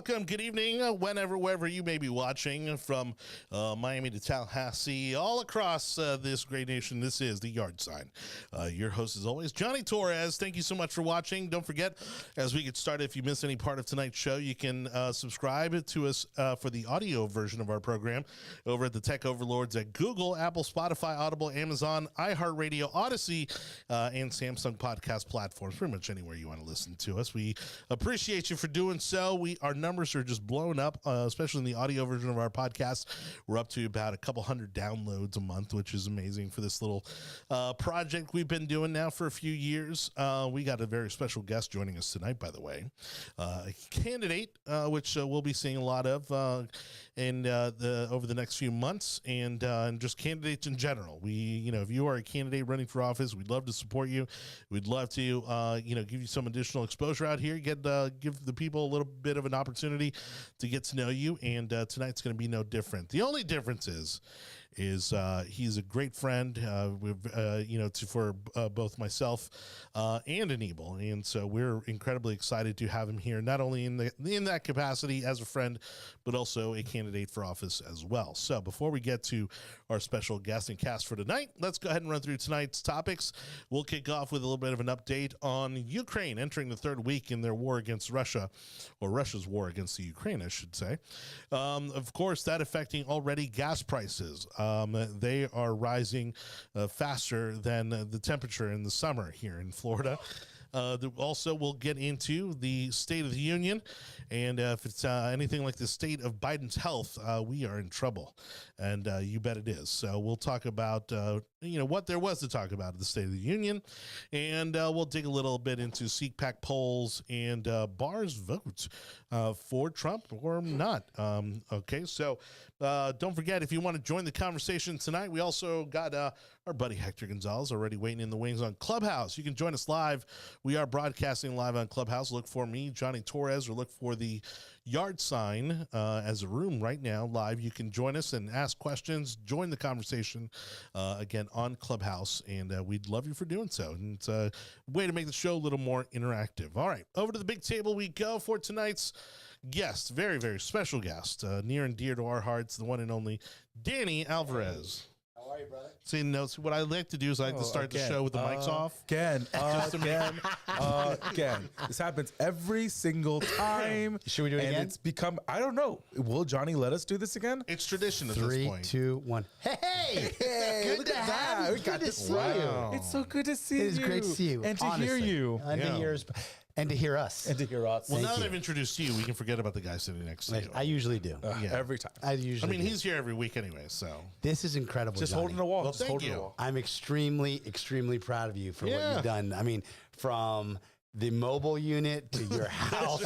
welcome, good evening, wherever you may be watching from Miami to Tallahassee, all across this great nation. This is The Yard Sign. Your host, as always, Jonny Torres. Thank you so much for watching. Don't forget, as we get started, if you missed any part of tonight's show, you can subscribe to us for the audio version of our program over at the Tech Overlords at Google, Apple, Spotify, Audible, Amazon, iHeartRadio, Odyssey, and Samsung podcast platforms. Pretty much anywhere you want to listen to us. We appreciate you for doing so. Our numbers are just blowing up, especially in the audio version of our podcast. We're up to about a couple hundred downloads a month, which is amazing for this little project we've been doing now for a few years. We got a very special guest joining us tonight, by the way, a candidate which we'll be seeing a lot of over the next few months, and just candidates in general. If you are a candidate running for office, we'd love to support you. We'd love to give you some additional exposure out here, give the people a little bit of an opportunity to get to know you, and tonight's going to be no different. The only difference is he's a great friend for both myself and Anibal, and so we're incredibly excited to have him here, not only in that capacity as a friend, but also a candidate for office as well. So before we get to our special guest and cast for tonight, let's go ahead and run through tonight's topics. We'll kick off with a little bit of an update on Ukraine entering the third week in their war against Russia, or Russia's war against the Ukraine, I should say. Of course, that affecting already gas prices. They are rising faster than the temperature in the summer here in Florida. Also, we'll get into the State of the Union, and if it's anything like the state of Biden's health, we are in trouble, and you bet it is. So we'll talk about what there was to talk about at the State of the Union, and we'll dig a little bit into CPAC polls and Barr's vote for Trump or not. Okay, so don't forget, if you want to join the conversation tonight, we also got our buddy Hector Gonzalez already waiting in the wings on Clubhouse. You can join us live. We are broadcasting live on Clubhouse. Look for me, Jonny Torres, or look for the Yard Sign as a room right now live. You can join us and ask questions, join the conversation again on Clubhouse, and we'd love you for doing so. And it's a way to make the show a little more interactive. All right, over to the big table we go for tonight's guest, very, very special guest, near and dear to our hearts, the one and only Danny Alvarez. How are you, brother? See, what I like to do is I like to start the show with the mics off. Again. This happens every single time. Should we do it again? It's become, I don't know. Will Jonny let us do this again? It's tradition at this 3, point. 2, 1. Hey! Hey, Good to have you. Good to see you. It's so good to see you. It is great to see you. And to hear you. And to hear us. Well, now that I've introduced you, we can forget about the guy sitting next to you. I usually do. Every time. He's here every week anyway, so. This is incredible, Just Jonny. holding the wall. Well, thank you. I'm extremely, extremely proud of you for what you've done. I mean, from the mobile unit to your house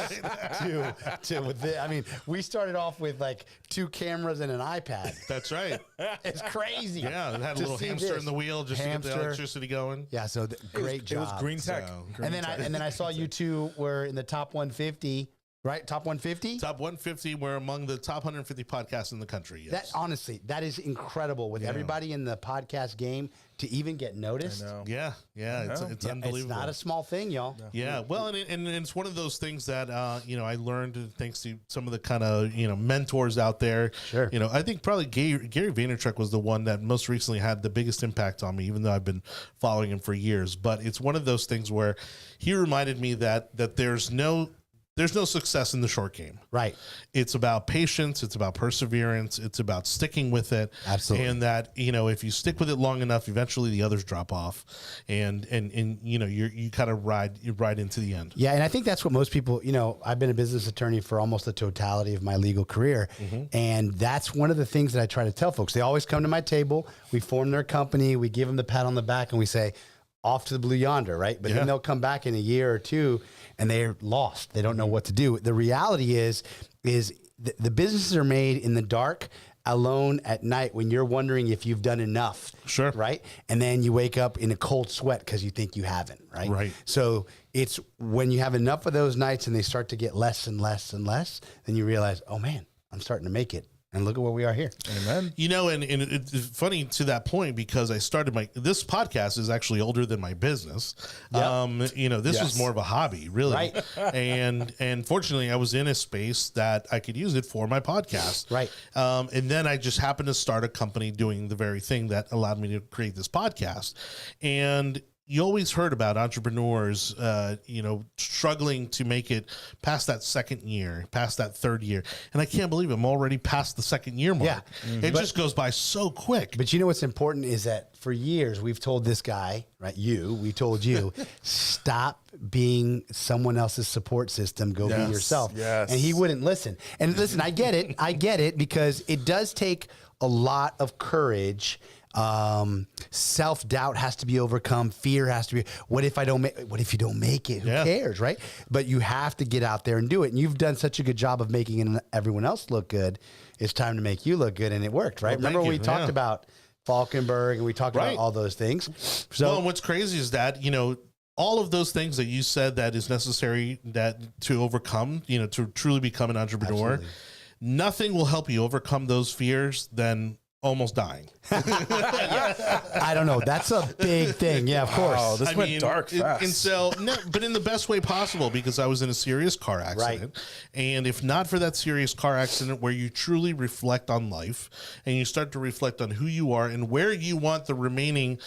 we started off with like 2 cameras and an iPad. That's right. It's crazy. Yeah, it had a little hamster in the wheel just to get the electricity going. Yeah, so great job. It was green tech. And then I saw you two were in the top 150. Right? Top 150? Top 150. We're among the top 150 podcasts in the country. Yes. Honestly, that is incredible with everybody in the podcast game to even get noticed. I know. Yeah. It's unbelievable. It's not a small thing, y'all. No. Yeah. Well, and it's one of those things that, I learned thanks to some of the kind of, mentors out there. Sure. I think probably Gary Vaynerchuk was the one that most recently had the biggest impact on me, even though I've been following him for years. But it's one of those things where he reminded me that there's no success in the short game. Right. It's about patience. It's about perseverance. It's about sticking with it. Absolutely. And that, if you stick with it long enough, eventually the others drop off and you kind of ride into the end. Yeah. And I think that's what most people, I've been a business attorney for almost the totality of my legal career. Mm-hmm. And that's one of the things that I try to tell folks. They always come to my table. We form their company. We give them the pat on the back and we say, off to the blue yonder, right? But then they'll come back in a year or two and they're lost. They don't know what to do. The reality is the businesses are made in the dark, alone at night when you're wondering if you've done enough. Sure. Right? And then you wake up in a cold sweat because you think you haven't, right? Right. So it's when you have enough of those nights and they start to get less and less and less, then you realize, oh man, I'm starting to make it. And look at where we are here. Amen. You know, and it's funny to that point because I started this podcast is actually older than my business. Yep. You know, this Yes. was more of a hobby, really. Right. And fortunately I was in a space that I could use it for my podcast. Right. And then I just happened to start a company doing the very thing that allowed me to create this podcast. And you always heard about entrepreneurs, you know, struggling to make it past that second year, past that third year. And I can't believe I'm already past the second year mark. Yeah. It just goes by so quick. But you know what's important is that for years we've told this guy, right? We told you, stop being someone else's support system. Go be Yes, yourself. yes. And he wouldn't listen. And listen, I get it because it does take a lot of courage. Self-doubt has to be overcome. Fear has to be, what if you don't make it? Who cares, right? But you have to get out there and do it. And you've done such a good job of making everyone else look good. It's time to make you look good. And it worked, right? Well, Remember thank we you. talked about Falkenberg and we talked Right. about all those things. So Well, and what's crazy is that, you know, all of those things that you said that is necessary to overcome, you know, to truly become an entrepreneur, Absolutely. nothing will help you overcome those fears than almost dying. I don't know. That's a big thing. Yeah, of course. Wow, this went dark fast. And so, no, but in the best way possible, because I was in a serious car accident. And if not for that serious car accident where you truly reflect on life and you start to reflect on who you are and where you want the remaining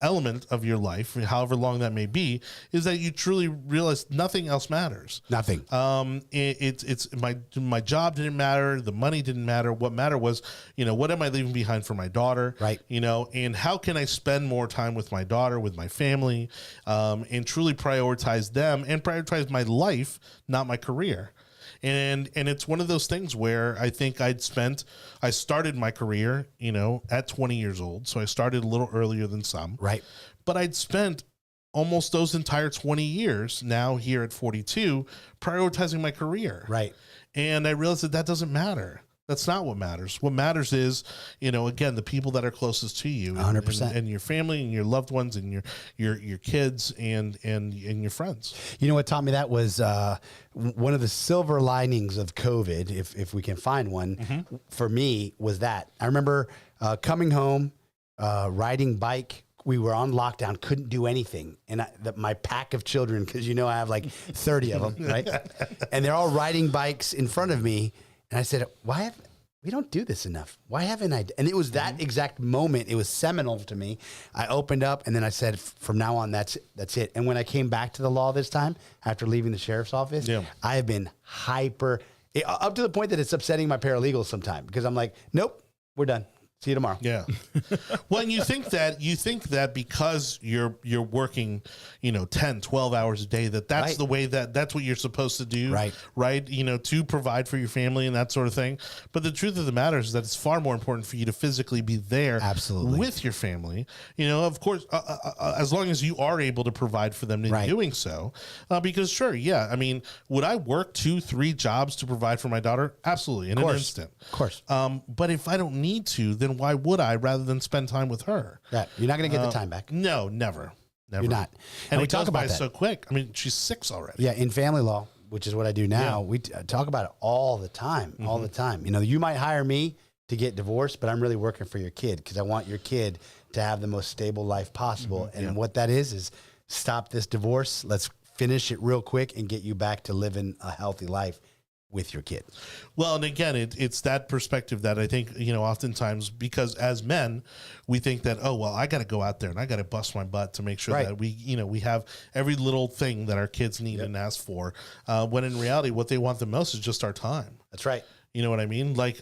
element of your life, however long that may be, is that you truly realize nothing else matters. Nothing. It's my job didn't matter, the money didn't matter. What mattered was, you know, what am I leaving behind for my daughter, Right. You know, and how can I spend more time with my daughter, with my family, and truly prioritize them and prioritize my life, not my career. And it's one of those things where I think I started my career, you know, at 20 years old. So I started a little earlier than some. Right. But I'd spent almost those entire 20 years now here at 42 prioritizing my career. Right. And I realized that doesn't matter. That's not what matters. What matters is, you know, again, the people that are closest to you, 100%. and your family and your loved ones and your kids and your friends. You know what taught me that was one of the silver linings of COVID, if we can find one, for me was that. I remember coming home, riding bike. We were on lockdown, couldn't do anything. And my pack of children, because you know I have like 30 of them, right? And they're all riding bikes in front of me. And I said, we don't do this enough. Why haven't I? And it was that exact moment. It was seminal to me. I opened up and then I said, from now on, that's it. And when I came back to the law this time, after leaving the sheriff's office, I have been up to the point that it's upsetting my paralegals sometimes because I'm like, nope, we're done. See you tomorrow. Yeah. Well, and you think that because you're working, you know, 10, 12 hours a day, that's Right. the way that's what you're supposed to do. Right. You know, to provide for your family and that sort of thing. But the truth of the matter is that it's far more important for you to physically be there Absolutely. with your family. You know, of course, as long as you are able to provide for them in Right. doing so, because sure. Yeah. I mean, would I work 2-3 jobs to provide for my daughter? Absolutely. In an instant. Of course. But if I don't need to, then why would I rather than spend time with her? Yeah, you're not going to get the time back. No, never. You're not. And we it talk goes about by that. so quick. I mean, she's 6 already. Yeah, in family law, which is what I do now, we talk about it all the time, all the time. You know, you might hire me to get divorced, but I'm really working for your kid because I want your kid to have the most stable life possible. And what that is stop this divorce. Let's finish it real quick and get you back to living a healthy life with your kid. Well, and again, it's that perspective that I think, you know, oftentimes because as men, we think that, oh, well, I got to go out there and I got to bust my butt to make sure Right. that we have every little thing that our kids need and ask for. When in reality, what they want the most is just our time. That's right. You know what I mean? Like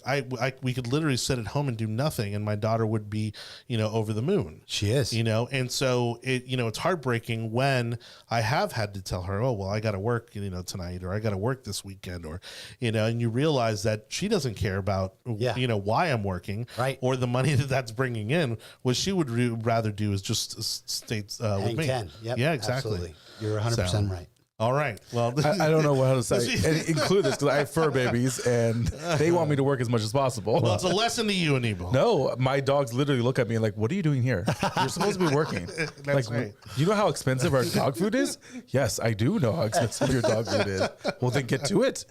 we could literally sit at home and do nothing, and my daughter would be, you know, over the moon. She is. You know, and so it's heartbreaking when I have had to tell her, oh, well, I got to work, you know, tonight, or I got to work this weekend, or, you know, and you realize that she doesn't care about, you know, why I'm working, right, or the money that's bringing in. What she would rather do is just stay with me. 10. Yep, Yeah, exactly. Absolutely. You're 100% right. All right. Well, I don't know how to say and include this because I have fur babies and they want me to work as much as possible. Well, it's a lesson to you, Anibal. No, my dogs literally look at me like, "What are you doing here? You're supposed to be working." That's like, right. you know how expensive our dog food is? Yes, I do know how expensive your dog food is. Well, then get to it.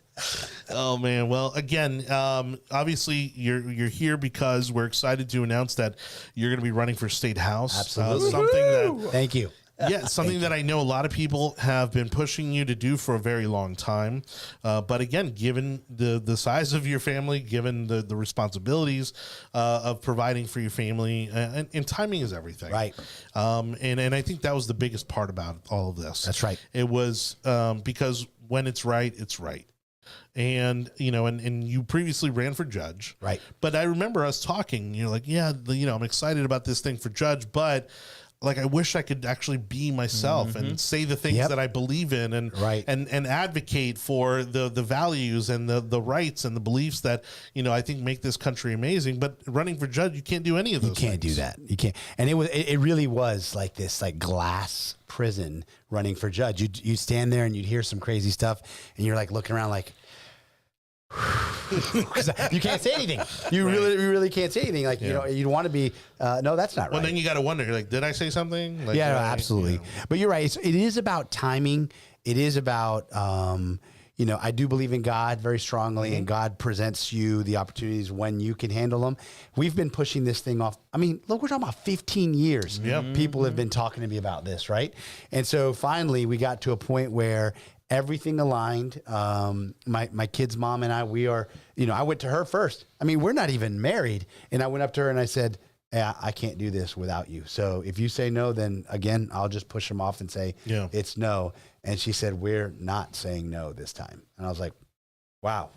Oh man. Well, again, obviously you're here because we're excited to announce that you're going to be running for state house. Absolutely. Something that Thank you. Yeah, something that I know a lot of people have been pushing you to do for a very long time. But again, given the size of your family, given the responsibilities of providing for your family, and timing is everything. Right. And I think that was the biggest part about all of this. That's right. It was because when it's right, it's right. And, and you previously ran for judge. Right. But I remember us talking, you're like, yeah, I'm excited about this thing for judge, but like, I wish I could actually be myself and say the things that I believe in and, and advocate for the values and the rights and the beliefs that, I think make this country amazing. But running for judge, you can't do any of those things. You can't do that. You can't. And it really was like this like glass prison running for judge. You stand there and you'd hear some crazy stuff and you're like looking around like, you can't say anything. You really can't say anything. Like, you'd want to be, no, that's not right. Well, then you got to wonder, like, did I say something? Like, yeah, no, absolutely. But you're right. It is about timing. It is about, I do believe in God very strongly, and God presents you the opportunities when you can handle them. We've been pushing this thing off. I mean, look, we're talking about 15 years. People have been talking to me about this, right? And so finally we got to a point where everything aligned. My kid's mom and I, we are, I went to her first. I mean, we're not even married. And I went up to her and I said, hey, I can't do this without you. So if you say no, then again, I'll just push them off and say, it's no. And she said, we're not saying no this time. And I was like, wow.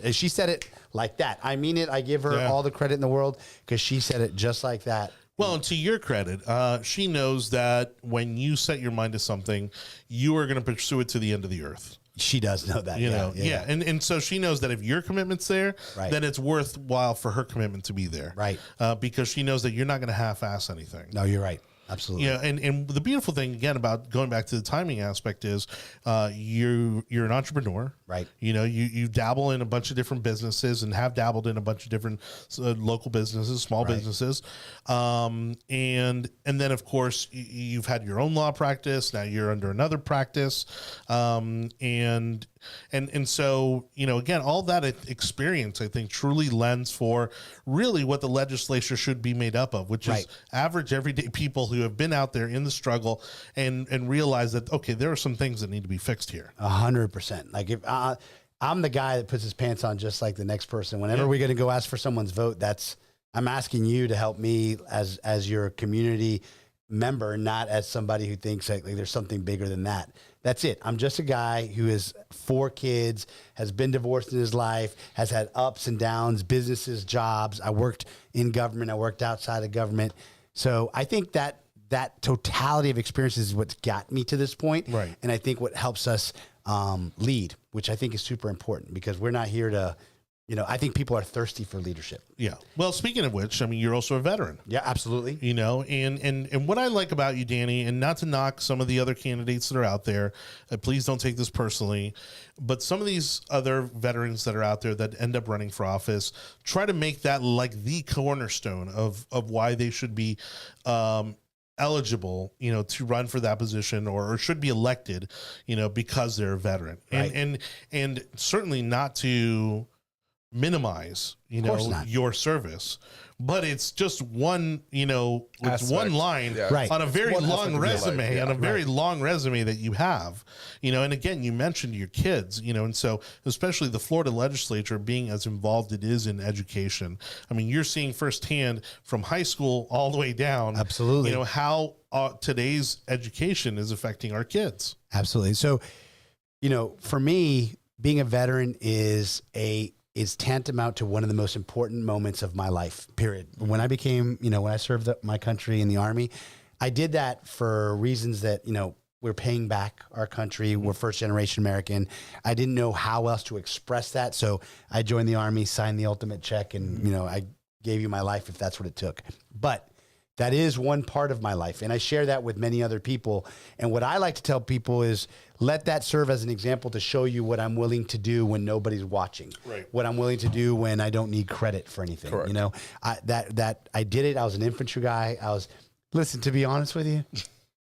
And she said it like that. I mean it. I give her all the credit in the world because she said it just like that. Well, and to your credit, she knows that when you set your mind to something, you are going to pursue it to the end of the earth. She does know that. Yeah. And so she knows that if your commitment's there, then it's worthwhile for her commitment to be there. Right. Because she knows that you're not going to half-ass anything. No, you're right. Absolutely. Yeah, and the beautiful thing again about going back to the timing aspect is you're an entrepreneur, right? You dabble in a bunch of different businesses and have dabbled in a bunch of different local businesses, small businesses, and then of course you've had your own law practice. Now you're under another practice, and so again, all that experience I think truly lends for really what the legislature should be made up of, which is average everyday people who have been out there in the struggle and realize that okay, there are some things that need to be fixed here. 100%. Like if I'm the guy that puts his pants on just like the next person. Whenever we're going to go ask for someone's vote, I'm asking you to help me as your community member, not as somebody who thinks like there's something bigger than that. That's it. I'm just a guy who has 4 kids, has been divorced in his life, has had ups and downs, businesses, jobs. I worked in government. I worked outside of government. So I think that totality of experiences is what's got me to this point. Right. And I think what helps us lead, which I think is super important because we're not here to, I think people are thirsty for leadership. Yeah. Well, speaking of which, I mean, you're also a veteran. Yeah, absolutely. And what I like about you, Danny, and not to knock some of the other candidates that are out there, please don't take this personally, but some of these other veterans that are out there that end up running for office try to make that like the cornerstone of why they should be eligible, to run for that position or should be elected, because they're a veteran. Right. And certainly not to minimize, your service, but it's just one, it's one line on a very long resume, long resume that you have, and again, you mentioned your kids, and so especially the Florida legislature being as involved it is in education. I mean, you're seeing firsthand from high school all the way down, absolutely, how today's education is affecting our kids. Absolutely. So, for me, being a veteran is tantamount to one of the most important moments of my life, period. When I became, when I served my country in the Army, I did that for reasons that, we're paying back our country. We're first generation American. I didn't know how else to express that. So I joined the Army, signed the ultimate check, and, I gave you my life if that's what it took. But that is one part of my life. And I share that with many other people. And what I like to tell people is let that serve as an example to show you what I'm willing to do when nobody's watching, right. What I'm willing to do when I don't need credit for anything. Correct. You know, I did it. I was an infantry guy. Listen, to be honest with you,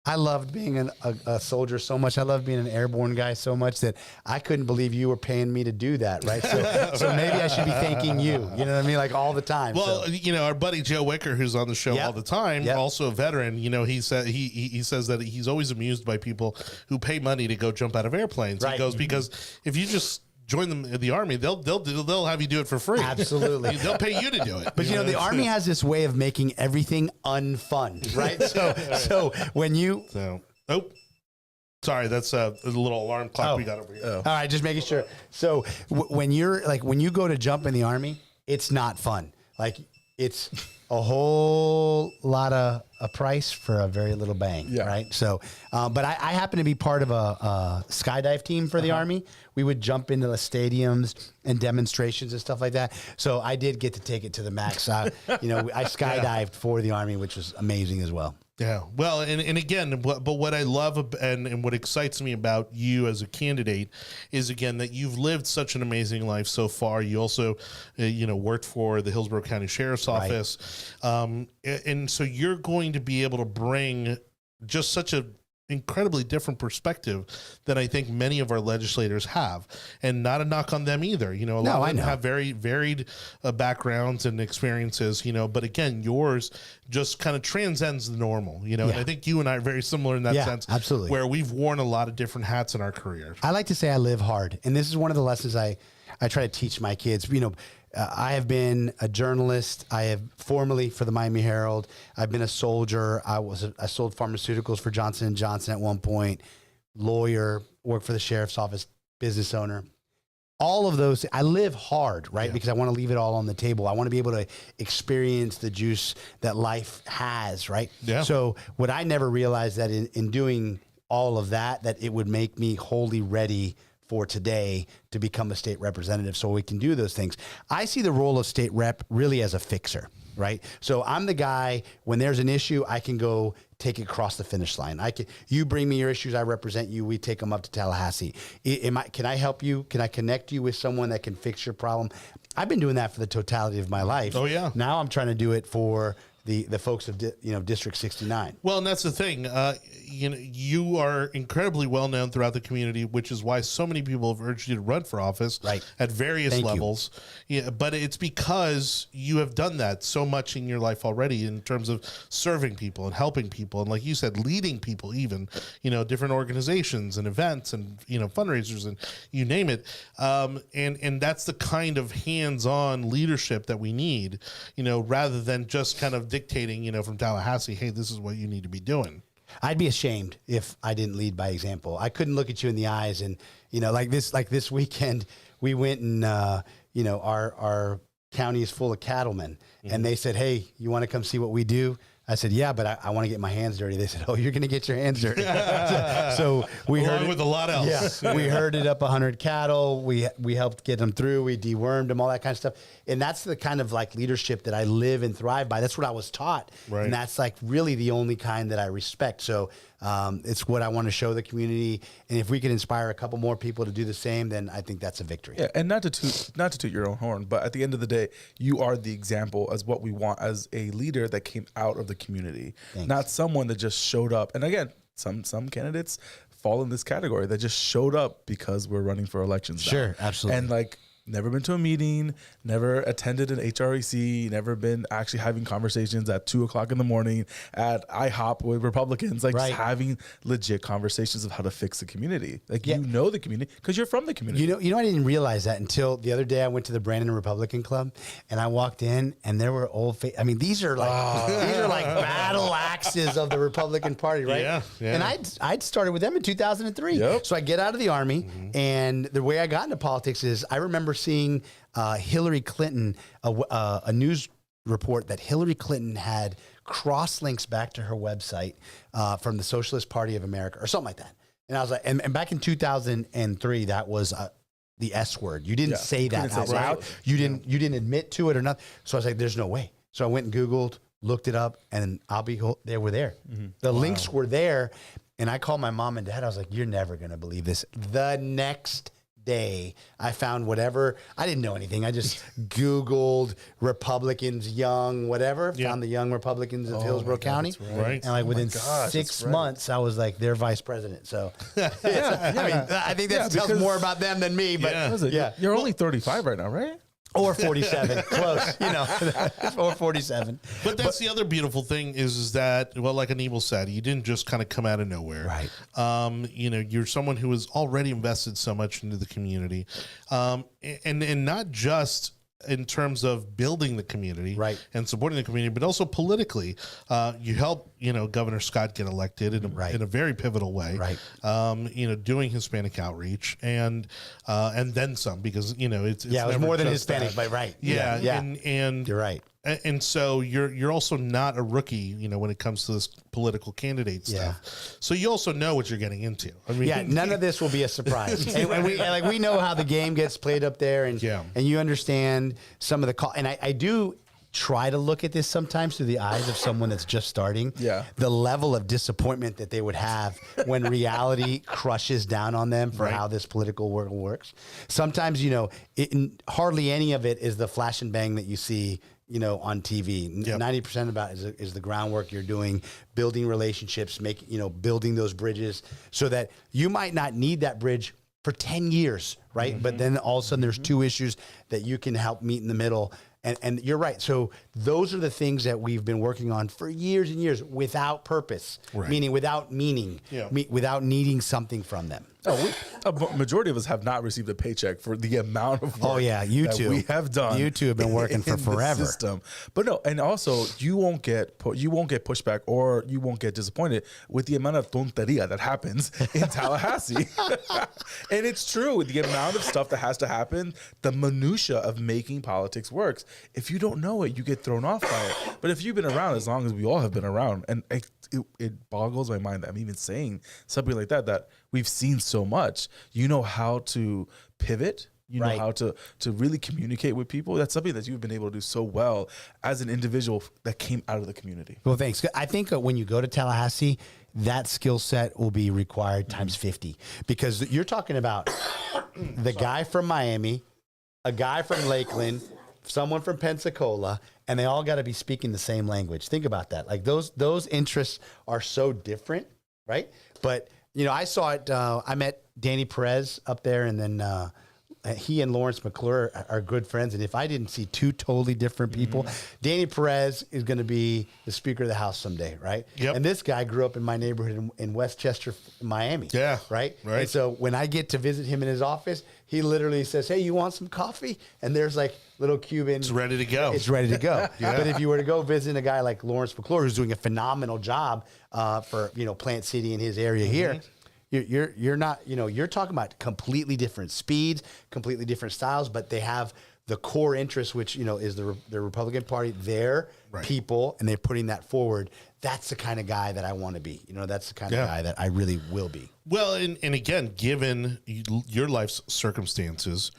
I loved being a soldier so much. I loved being an airborne guy so much that I couldn't believe you were paying me to do that, right? So maybe I should be thanking you. You know what I mean? Like all the time. Well, you know, our buddy Joe Wicker, who's on the show all the time, also a veteran. You know, he said he says that he's always amused by people who pay money to go jump out of airplanes. Right. He goes, because if you just join them in the Army, they'll have you do it for free. Absolutely. They'll pay you to do it. But you know, the Army has this way of making everything unfun, right? So when you sorry, that's a little alarm clock we got over here. All right, just making sure. So when you go to jump in the Army, it's not fun. Like it's a whole lot of a price for a very little bang, right? So, but I happen to be part of a skydive team for the Army. We would jump into the stadiums and demonstrations and stuff like that. So I did get to take it to the max. I skydived for the Army, which was amazing as well. Yeah. Well, and again, but what I love and what excites me about you as a candidate is, again, that you've lived such an amazing life so far. You also, worked for the Hillsborough County Sheriff's Office. And so you're going to be able to bring just such a incredibly different perspective than I think many of our legislators have, and not a knock on them either. You know, a lot of them have very varied backgrounds and experiences, but again, yours just kind of transcends the normal, and I think you and I are very similar in that sense. Absolutely. Where we've worn a lot of different hats in our careers. I like to say I live hard. And this is one of the lessons I try to teach my kids. I have been a journalist. I have formerly for the Miami Herald. I've been a soldier. I sold pharmaceuticals for Johnson & Johnson at one point, lawyer, worked for the sheriff's office, business owner. All of those, I live hard, right? Because I want to leave it all on the table. I want to be able to experience the juice that life has, right? Yeah. So what I never realized that in doing all of that it would make me wholly ready for today to become a state representative so we can do those things. I see the role of state rep really as a fixer, right? So I'm the guy, when there's an issue, I can go take it across the finish line. You bring me your issues, I represent you, we take them up to Tallahassee. Can I help you? Can I connect you with someone that can fix your problem? I've been doing that for the totality of my life. Oh yeah. Now I'm trying to do it for the folks of District 69. Well, and that's the thing. You are incredibly well known throughout the community, which is why so many people have urged you to run for office at various levels. Yeah, but it's because you have done that so much in your life already in terms of serving people and helping people, and like you said, leading people, even different organizations and events and fundraisers and you name it. And that's the kind of hands-on leadership that we need. Rather than just kind of dictating, from Tallahassee, hey, this is what you need to be doing. I'd be ashamed if I didn't lead by example. I couldn't look at you in the eyes and, like this weekend, we went and, our county is full of cattlemen and they said, hey, you want to come see what we do? I said, yeah, but I want to get my hands dirty. They said, oh, you're going to get your hands dirty. so we heard with a lot else. Yeah, we herded up 100 cattle. We helped get them through. We dewormed them, all that kind of stuff. And that's the kind of like leadership that I live and thrive by. That's what I was taught. Right. And that's like really the only kind that I respect. So it's what I want to show the community. And if we can inspire a couple more people to do the same, then I think that's a victory. Yeah, and not to toot your own horn, but at the end of the day, you are the example as what we want as a leader that came out of the community. Thanks. Not someone that just showed up. And again, some candidates fall in this category that just showed up because we're running for elections now. Sure, absolutely. And never been to a meeting, never attended an HREC, never been actually having conversations at 2:00 in the morning at IHOP with Republicans, just having legit conversations of how to fix the community. The community because you're from the community. I didn't realize that until the other day. I went to the Brandon Republican Club and I walked in and there were these are like battle axes of the Republican Party, right? Yeah. And I'd started with them in 2003. Yep. So I get out of the Army and the way I got into politics is I remember seeing Hillary Clinton, a news report that Hillary Clinton had cross links back to her website from the Socialist Party of America or something like that. And I was like, and back in 2003, that was the S word. You didn't say that out loud. You didn't admit to it or nothing. So I was like, there's no way. So I went and Googled looked it up, and they were there. The links were there. And I called my mom and dad. I was like, you're never going to believe this. The next day, I found whatever. I didn't know anything. I just Googled Republicans, young, whatever. Found the young Republicans of Hillsborough County. Right. And like within 6 months, I was like their vice president. So, I mean, I think that tells more about them than me. But You're only 35 right now, right? Or 47, close, or 47. But that's the other beautiful thing is that, well, like Anibal said, you didn't just kind of come out of nowhere. Right. You're someone who has already invested so much into the community. And not just in terms of building the community and supporting the community, but also politically. You helped, Governor Scott get elected in a very pivotal way. Doing Hispanic outreach and then some, because it's it was more than Hispanic, but right. And you're right. And so you're also not a rookie, when it comes to this political candidate stuff. So you also know what you're getting into. I mean, none of this will be a surprise. and we know how the game gets played up there, and you understand some of the call. And I do try to look at this sometimes through the eyes of someone that's just starting. The level of disappointment that they would have when reality crushes down on them for how this political world works. Sometimes, hardly any of it is the flash and bang that you see on TV. 90% about is the groundwork you're doing, building relationships, building those bridges so that you might not need that bridge for 10 years, right? But then all of a sudden there's two issues that you can help meet in the middle. And you're right. So those are the things that we've been working on for years and years without purpose, meaning without meaning, without needing something from them. A majority of us have not received a paycheck for the amount of work that we have done. You two have been working for forever. System. But no, and also you won't get pushback or you won't get disappointed with the amount of tonteria that happens in Tallahassee. And it's true, the amount of stuff that has to happen, the minutia of making politics works. If you don't know it, you get thrown off by it. But if you've been around as long as we all have been around, and it boggles my mind that I'm even saying something like that we've seen so much. You know how to pivot. You know how to really communicate with people. That's something that you've been able to do so well as an individual that came out of the community. Well, thanks. I think when you go to Tallahassee, that skill set will be required times 50, because you're talking about the guy from Miami, a guy from Lakeland, someone from Pensacola, and they all got to be speaking the same language. Think about that. Like those interests are so different, right? But I saw it. I met Danny Perez up there, and then he and Lawrence McClure are good friends. And if I didn't see two totally different people, Danny Perez is going to be the Speaker of the House someday, right? And this guy grew up in my neighborhood in Westchester, Miami. Right. And so when I get to visit him in his office, he literally says, "Hey, you want some coffee?" And there's like little Cuban. It's ready to go. It's ready to go. But if you were to go visit a guy like Lawrence McClure, who's doing a phenomenal job for Plant City in his area here, you're not, you're talking about completely different speeds, completely different styles, but they have the core interest, which, is the Republican Party, their people, and they're putting that forward. That's the kind of guy that I want to be. That's the kind of guy that I really will be. Well, and again, given your life's circumstances,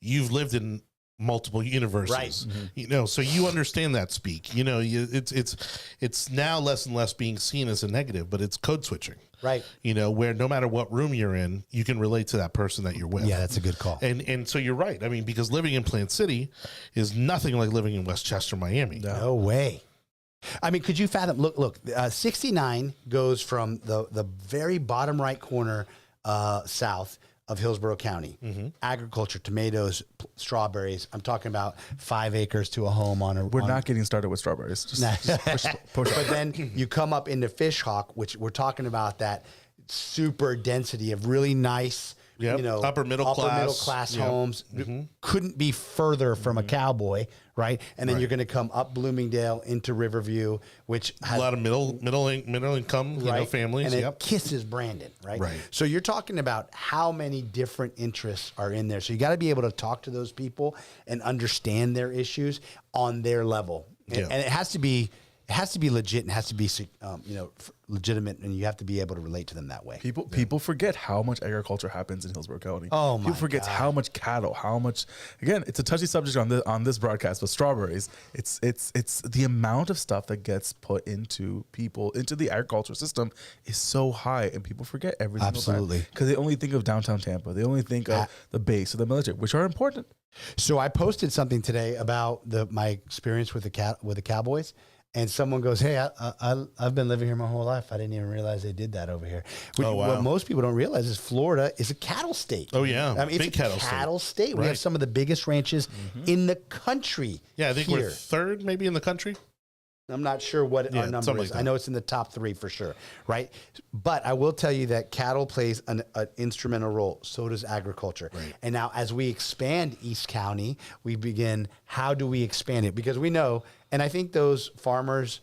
you've lived in multiple universes, so you understand that speak. It's now less and less being seen as a negative, but it's code switching. Where no matter what room you're in, you can relate to that person that you're with. Yeah, that's a good call. And so you're right. I mean, because living in Plant City is nothing like living in Westchester, Miami. No way. I mean, could you fathom? Look, 69 goes from the very bottom right corner south of Hillsborough County. Agriculture, tomatoes, strawberries. I'm talking about 5 acres to a home on a... We're not getting started with strawberries. Just push. But then you come up into Fishhawk, which we're talking about that super density of really nice... upper middle class homes. Couldn't be further from a cowboy, right? And then you're going to come up Bloomingdale into Riverview, which has a lot of middle income families. And it kisses Brandon, right? So you're talking about how many different interests are in there. So you got to be able to talk to those people and understand their issues on their level. And it has to be it has to be legit and has to be, legitimate, and you have to be able to relate to them that way. People forget how much agriculture happens in Hillsborough County. Oh my People forget God. how much cattle, how much. Again, it's a touchy subject on this broadcast, but strawberries. It's the amount of stuff that gets put into the agriculture system is so high, and people forget every single time. Absolutely. Because they only think of downtown Tampa. They only think of the base or the military, which are important. So I posted something today about my experience with the Cowboys, and someone goes, "Hey, I've been living here my whole life. I didn't even realize they did that over here." Oh, wow. What most people don't realize is Florida is a cattle state. Oh, yeah. I mean, Big it's a cattle state. We Right. have some of the biggest ranches in the country. Yeah, I think here. we're third maybe in the country. I'm not sure what Yeah, our number something is. like that. I know it's in the top 3 for sure, right? But I will tell you that cattle plays an instrumental role. So does agriculture. Right. And now as we expand East County, we begin, how do we expand it? Because we know, and I think those farmers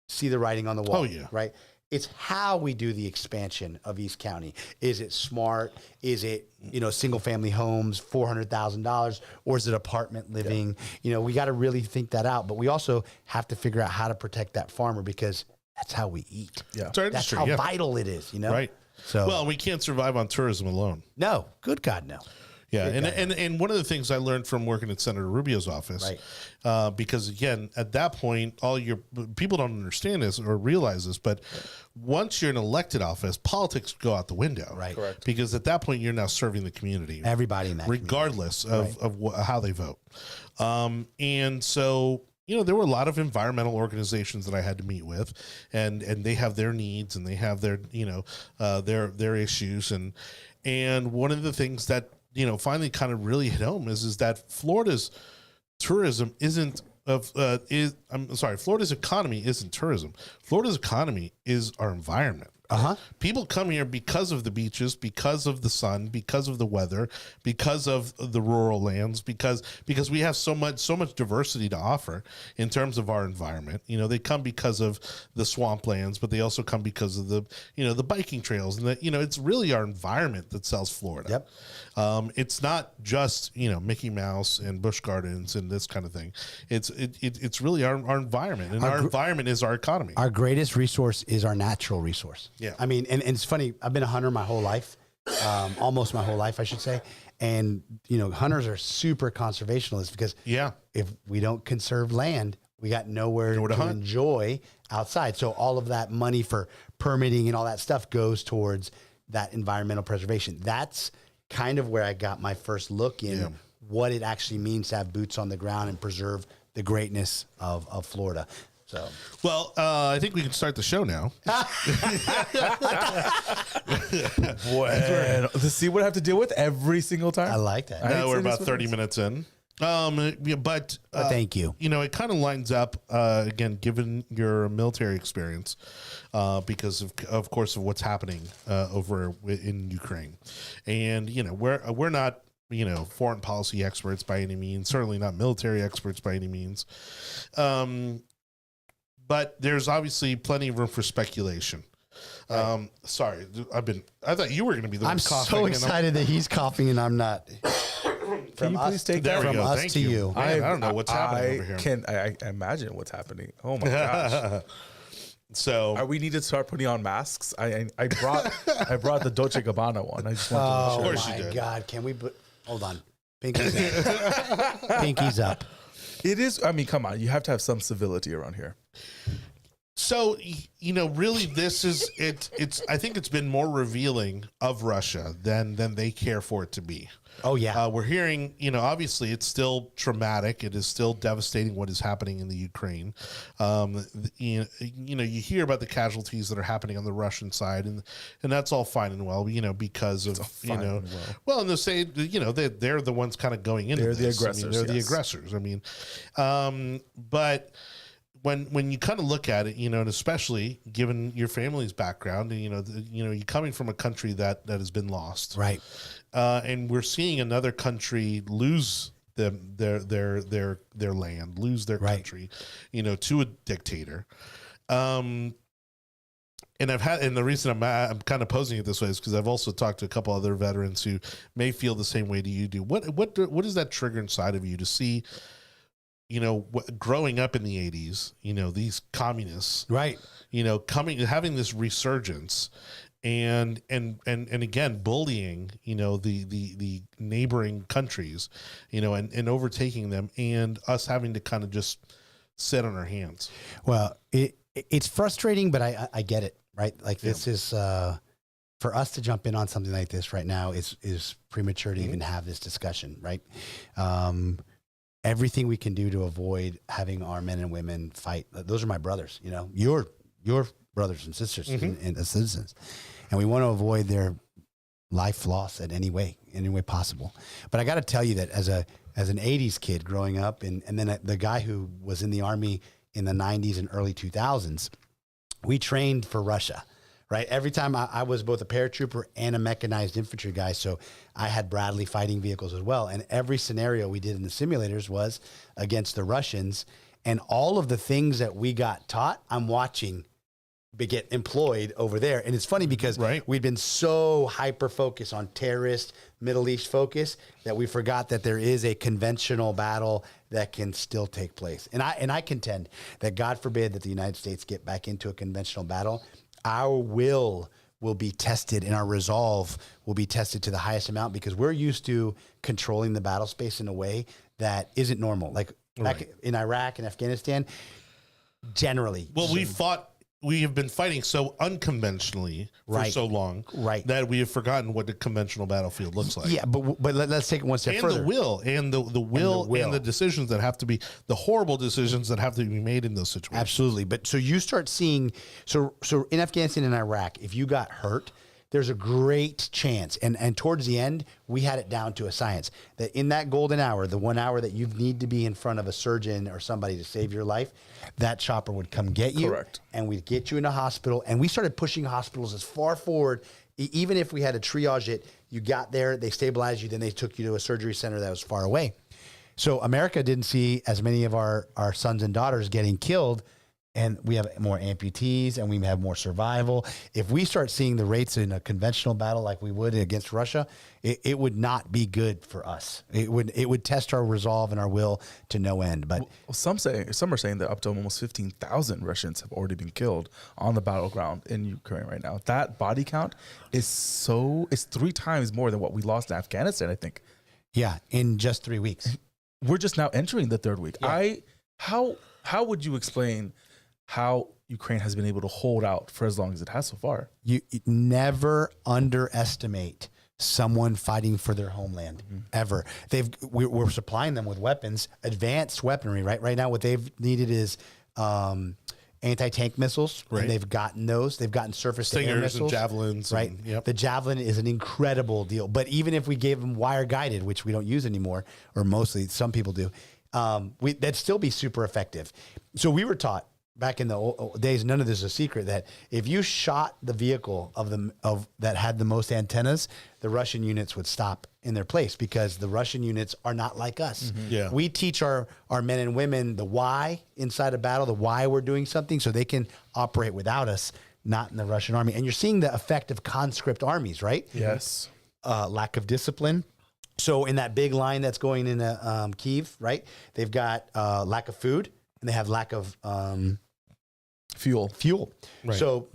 see the writing on the wall. Oh, yeah. Right? It's how we do the expansion of East County. Is it smart? Is it, single family homes, $400,000, or is it apartment living? We got to really think that out. But we also have to figure out how to protect that farmer, because that's how we eat. Yeah. It's our That's industry. how Yeah. vital it is, Right. So, Well, we can't survive on tourism alone. no, good God, no. Yeah, Good and one of the things I learned from working at Senator Rubio's office, because again, at that point, people don't understand this or realize this, but once you're in elected office, politics go out the window, Right. Correct. Because at that point, you're now serving the community, Everybody in that regardless of how they vote. And so, there were a lot of environmental organizations that I had to meet with, and they have their needs and they have their, their issues. And one of the things that, finally kind of really hit home is that Florida's tourism Florida's economy isn't tourism. Florida's economy is our environment. People come here because of the beaches, because of the sun, because of the weather, because of the rural lands, because we have so much diversity to offer in terms of our environment. They come because of the swamplands, but they also come because of the the biking trails, and it's really our environment that sells Florida. Yep. It's not just Mickey Mouse and Busch Gardens and this kind of thing. It's really our environment, and our environment is our economy. Our greatest resource is our natural resource. Yeah. I mean, and it's funny, I've been a hunter my whole life, almost my whole life, I should say. And, hunters are super conservationists, because if we don't conserve land, we got nowhere to hunt. enjoy outside. So all of that money for permitting and all that stuff goes towards that environmental preservation. That's kind of where I got my first look in what it actually means to have boots on the ground and preserve the greatness of Florida. So, Well, I think we can start the show now. Well, to see what I have to deal with every single time. I like that. Now we're about 30 minutes in. But thank you. It kind of lines up again, given your military experience, because of course of what's happening over in Ukraine, and we're not foreign policy experts by any means, certainly not military experts by any means, but there's obviously plenty of room for speculation. Sorry, I thought you were going to be the one I'm coughing. so and excited that he's coughing and I'm not. Can you please take There that we from go. us Thank to you. Man, I don't know what's happening over here. I imagine what's happening. Oh my gosh. So We need to start putting on masks. I brought the Dolce Gabbana one. I just want Oh to course you my did. God. Can we hold on. Pinky's up. Pinky's up. It is. I mean, come on. You have to have some civility around here. So, really, this is it. I think it's been more revealing of Russia than they care for it to be. Oh, yeah. We're hearing, obviously it's still traumatic. It is still devastating what is happening in the Ukraine. You hear about the casualties that are happening on the Russian side, and that's all fine and well, because of, well, and they say, they're the ones kind of going into They're the this. aggressors, they're the yes. aggressors. But when you kind of look at it, and especially given your family's background, and you're coming from a country that has been lost, Right. and we're seeing another country lose their land, lose their Right. country, to a dictator. And the reason I'm kind of posing it this way is because I've also talked to a couple other veterans who may feel the same way that you do. What does that trigger inside of you to see? growing up in the 80s, these communists, Right. having this resurgence and again, bullying, the neighboring countries, and overtaking them, and us having to kind of just sit on our hands. Well, it's frustrating, but I get it, right? Like this is, for us to jump in on something like this right now is premature to even have this discussion, right? Everything we can do to avoid having our men and women fight. Those are my brothers, your brothers and sisters and citizens. And we want to avoid their life loss in any way possible. But I got to tell you that as an 80s kid growing up, and then the guy who was in the Army in the 90s and early 2000s, we trained for Russia, right? Every time I was both a paratrooper and a mechanized infantry guy, so I had Bradley fighting vehicles as well. And every scenario we did in the simulators was against the Russians. And all of the things that we got taught, I'm watching get employed over there. And it's funny because we've been so hyper focused on terrorist Middle East focus that we forgot that there is a conventional battle that can still take place. And I contend that, God forbid, that the United States get back into a conventional battle, our will be tested and our resolve will be tested to the highest amount, because we're used to controlling the battle space in a way that isn't normal. Like back in Iraq and Afghanistan, generally. Well, we have been fighting so unconventionally for so long that we have forgotten what the conventional battlefield looks like. Yeah, but let's take it one step further. And the will and the decisions that have to be, the horrible decisions that have to be made in those situations. Absolutely. But so you start seeing, so in Afghanistan and Iraq, if you got hurt, there's a great chance. And towards the end, we had it down to a science that in that golden hour, the 1 hour that you need to be in front of a surgeon or somebody to save your life, that chopper would come get you. Correct. And we'd get you in a hospital. And we started pushing hospitals as far forward. Even if we had to triage it, you got there, they stabilized you, then they took you to a surgery center that was far away. So America didn't see as many of our sons and daughters getting killed. And we have more amputees and we have more survival. If we start seeing the rates in a conventional battle like we would against Russia, it would not be good for us. It would test our resolve and our will to no end. But some are saying that up to almost 15,000 Russians have already been killed on the battleground in Ukraine right now. That body count is 3 times more than what we lost in Afghanistan, I think. Yeah, in just 3 weeks. We're just now entering the 3rd week. Yeah. How would you explain how Ukraine has been able to hold out for as long as it has so far? You never underestimate someone fighting for their homeland, ever. We're supplying them with weapons, advanced weaponry, right? Right now, what they've needed is anti-tank missiles, and they've gotten those. They've gotten surface-to-air missiles. And javelins. Right? The javelin is an incredible deal. But even if we gave them wire-guided, which we don't use anymore, or mostly some people do, that'd still be super effective. So we were taught back in the old days, none of this is a secret, that if you shot the vehicle that had the most antennas, the Russian units would stop in their place, because the Russian units are not like us. Yeah. We teach our men and women the why inside a battle, the why we're doing something, so they can operate without us, not in the Russian army. And you're seeing the effect of conscript armies, right? Yes. Lack of discipline. So in that big line that's going into Kyiv, right, they've got lack of food, and they have lack of fuel. Right. So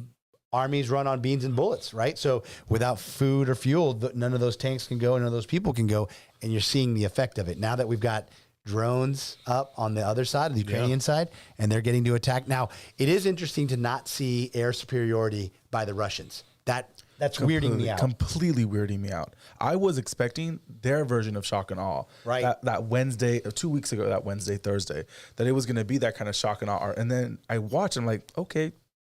armies run on beans and bullets, right? So without food or fuel, none of those tanks can go, none of those people can go, and you're seeing the effect of it. Now that we've got drones up on the other side, the Ukrainian side, and they're getting to attack. Now, it is interesting to not see air superiority by the Russians. That's weirding me out. Completely weirding me out. I was expecting their version of shock and awe. Right. That Wednesday, 2 weeks ago, that Wednesday, Thursday, that it was going to be that kind of shock and awe. And then I watched, I'm like, okay,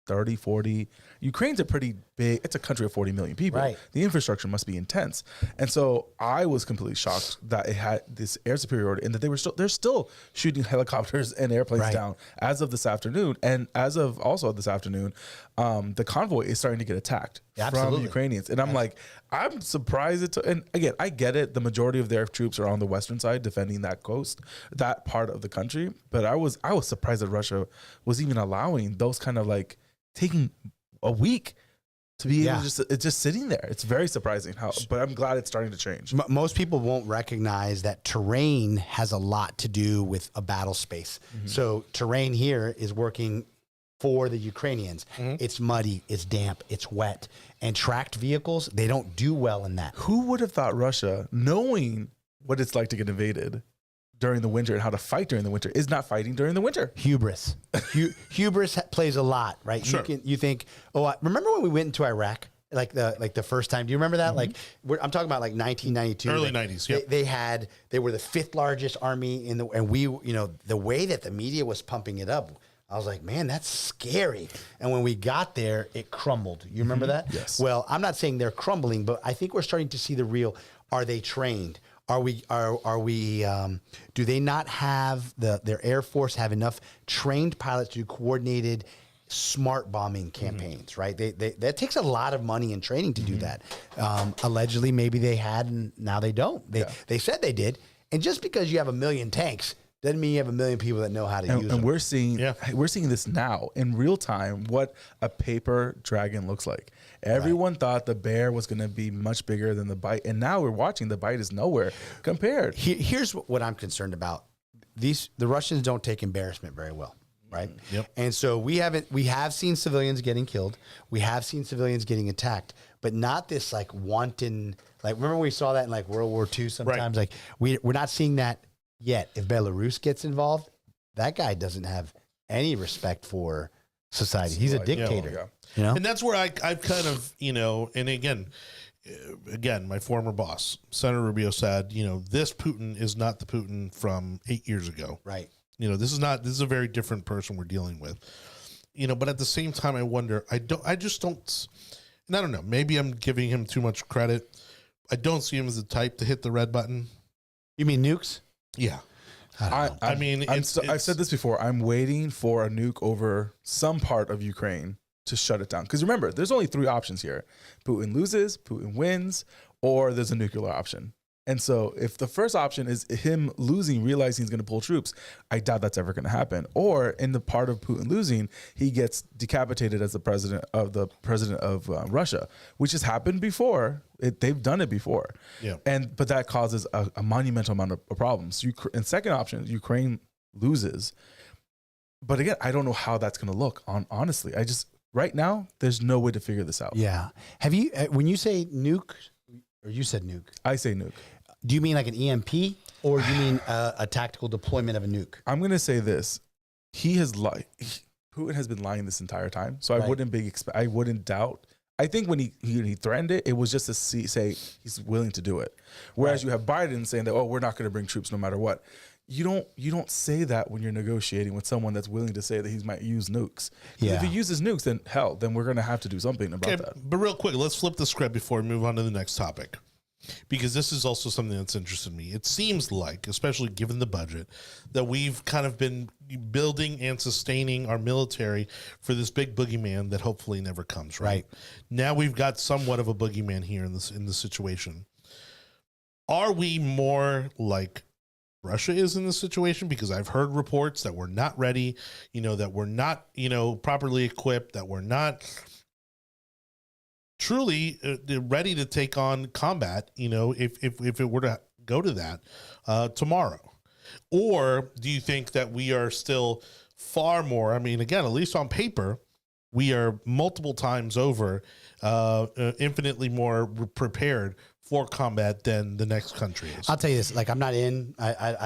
30, 40. Ukraine's a pretty big, it's a country of 40 million people. Right. The infrastructure must be intense. And so I was completely shocked that it had this air superiority, and that they're still shooting helicopters and airplanes down as of this afternoon. And as of also this afternoon, the convoy is starting to get attacked from the Ukrainians. And I'm like, I'm surprised. And again, I get it. The majority of their troops are on the western side defending that coast, that part of the country. But I was surprised that Russia was even allowing those kind of, like, taking a week to be able to it's just sitting there. It's very surprising but I'm glad it's starting to change. Most people won't recognize that terrain has a lot to do with a battle space. So terrain here is working for the Ukrainians. It's muddy, it's damp, it's wet. And tracked vehicles, they don't do well in that. Who would have thought Russia, knowing what it's like to get invaded during the winter and how to fight during the winter, is not fighting during the winter? Hubris. Hubris plays a lot, right? Sure. You think, remember when we went into Iraq? Like the first time, do you remember that? Like I'm talking about like 1992, early 90s. Yep. They were the 5th largest army and we, the way that the media was pumping it up, I was like, man, that's scary. And when we got there, it crumbled. You remember that? Yes. Well, I'm not saying they're crumbling, but I think we're starting to see the real. Are they trained? Are we? Do they not have their Air Force have enough trained pilots to do coordinated, smart bombing campaigns? Right. That takes a lot of money and training to do that. Allegedly, maybe they had, and now they don't. They said they did. And just because you have 1 million tanks doesn't mean you have 1 million people that know how to use them. And we're seeing this now in real time, what a paper dragon looks like. Everyone thought the bear was going to be much bigger than the bite. And now we're watching the bite is nowhere compared. Here's what I'm concerned about. The Russians don't take embarrassment very well. Right. Yep. And so we have seen civilians getting killed. We have seen civilians getting attacked, but not this like wanton, like, remember we saw that in like World War II sometimes, like we're not seeing that yet. If Belarus gets involved, that guy doesn't have any respect for society. He's a dictator. And that's where I've kind of, and again, my former boss, Senator Rubio, said, this Putin is not the Putin from 8 years ago. Right. This is a very different person we're dealing with, but at the same time, I wonder, I just don't, and I don't know, maybe I'm giving him too much credit. I don't see him as the type to hit the red button. You mean nukes? Yeah. I've said this before. I'm waiting for a nuke over some part of Ukraine to shut it down. Because remember, there's only 3 options here. Putin loses, Putin wins, or there's a nuclear option. And so if the first option is him losing, realizing he's going to pull troops, I doubt that's ever going to happen. Or in the part of Putin losing, he gets decapitated as the president of Russia, which has happened before. They've done it before. Yeah. But that causes a monumental amount of problems. And second option, Ukraine loses. But again, I don't know how that's going to look. Honestly, right now, there's no way to figure this out. Yeah. Have you, when you say nuke, or you said nuke? I say nuke. Do you mean like an EMP, or you mean a tactical deployment of a nuke? I'm going to say this. Putin has been lying this entire time, so I wouldn't doubt. I think when he threatened it, it was just to say he's willing to do it. Whereas you have Biden saying that, we're not going to bring troops no matter what. You don't say that when you're negotiating with someone that's willing to say that he might use nukes. Yeah. If he uses nukes, then we're going to have to do something about that. But real quick, let's flip the script before we move on to the next topic, because this is also something that's interested me. It seems like, especially given the budget, that we've kind of been building and sustaining our military for this big boogeyman that hopefully never comes. Right. Now we've got somewhat of a boogeyman here in this situation. Are we more like Russia is in this situation? Because I've heard reports that we're not ready, that we're not, properly equipped, that we're not truly ready to take on combat, if it were to go to that tomorrow. Or do you think that we are still far more, again, at least on paper, we are multiple times over, infinitely more prepared for combat than the next country is? I'll tell you this, I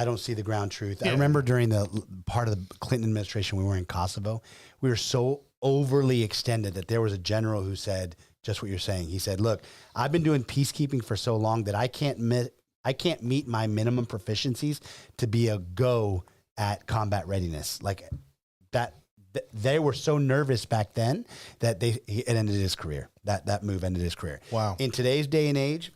don't see the ground truth. Yeah. I remember during the part of the Clinton administration, we were in Kosovo. We were so overly extended that there was a general who said just what you're saying. He said, look, I've been doing peacekeeping for so long that I can't meet my minimum proficiencies to be a go at combat readiness. Like that. They were so nervous back then that it ended his career. That move ended his career. Wow. In today's day and age,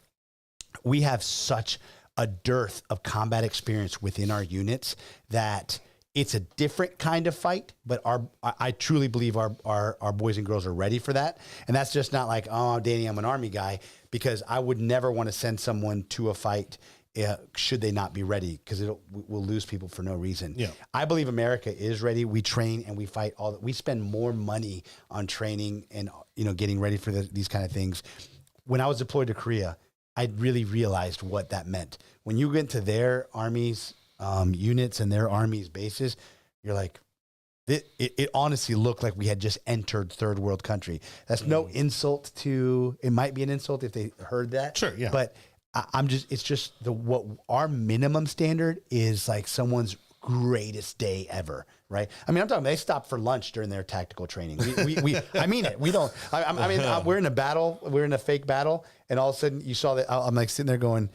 we have such a dearth of combat experience within our units that it's a different kind of fight, but I truly believe our boys and girls are ready for that. And that's just not like, oh, Danny, I'm an Army guy, because I would never want to send someone to a fight should they not be ready? Because we'll lose people for no reason. Yeah. I believe America is ready. We train and we fight we spend more money on training and, getting ready for these kind of things. When I was deployed to Korea, I really realized what that meant. When you get to their armies, units and their armies bases, you're like, it honestly looked like we had just entered third world country. That's no insult it might be an insult if they heard that. Sure, yeah. But it's just what our minimum standard is, like someone's greatest day ever, right? I mean, I'm talking, they stop for lunch during their tactical training. I mean it. We don't, we're in a battle, we're in a fake battle. And all of a sudden you saw that, I'm like sitting there going,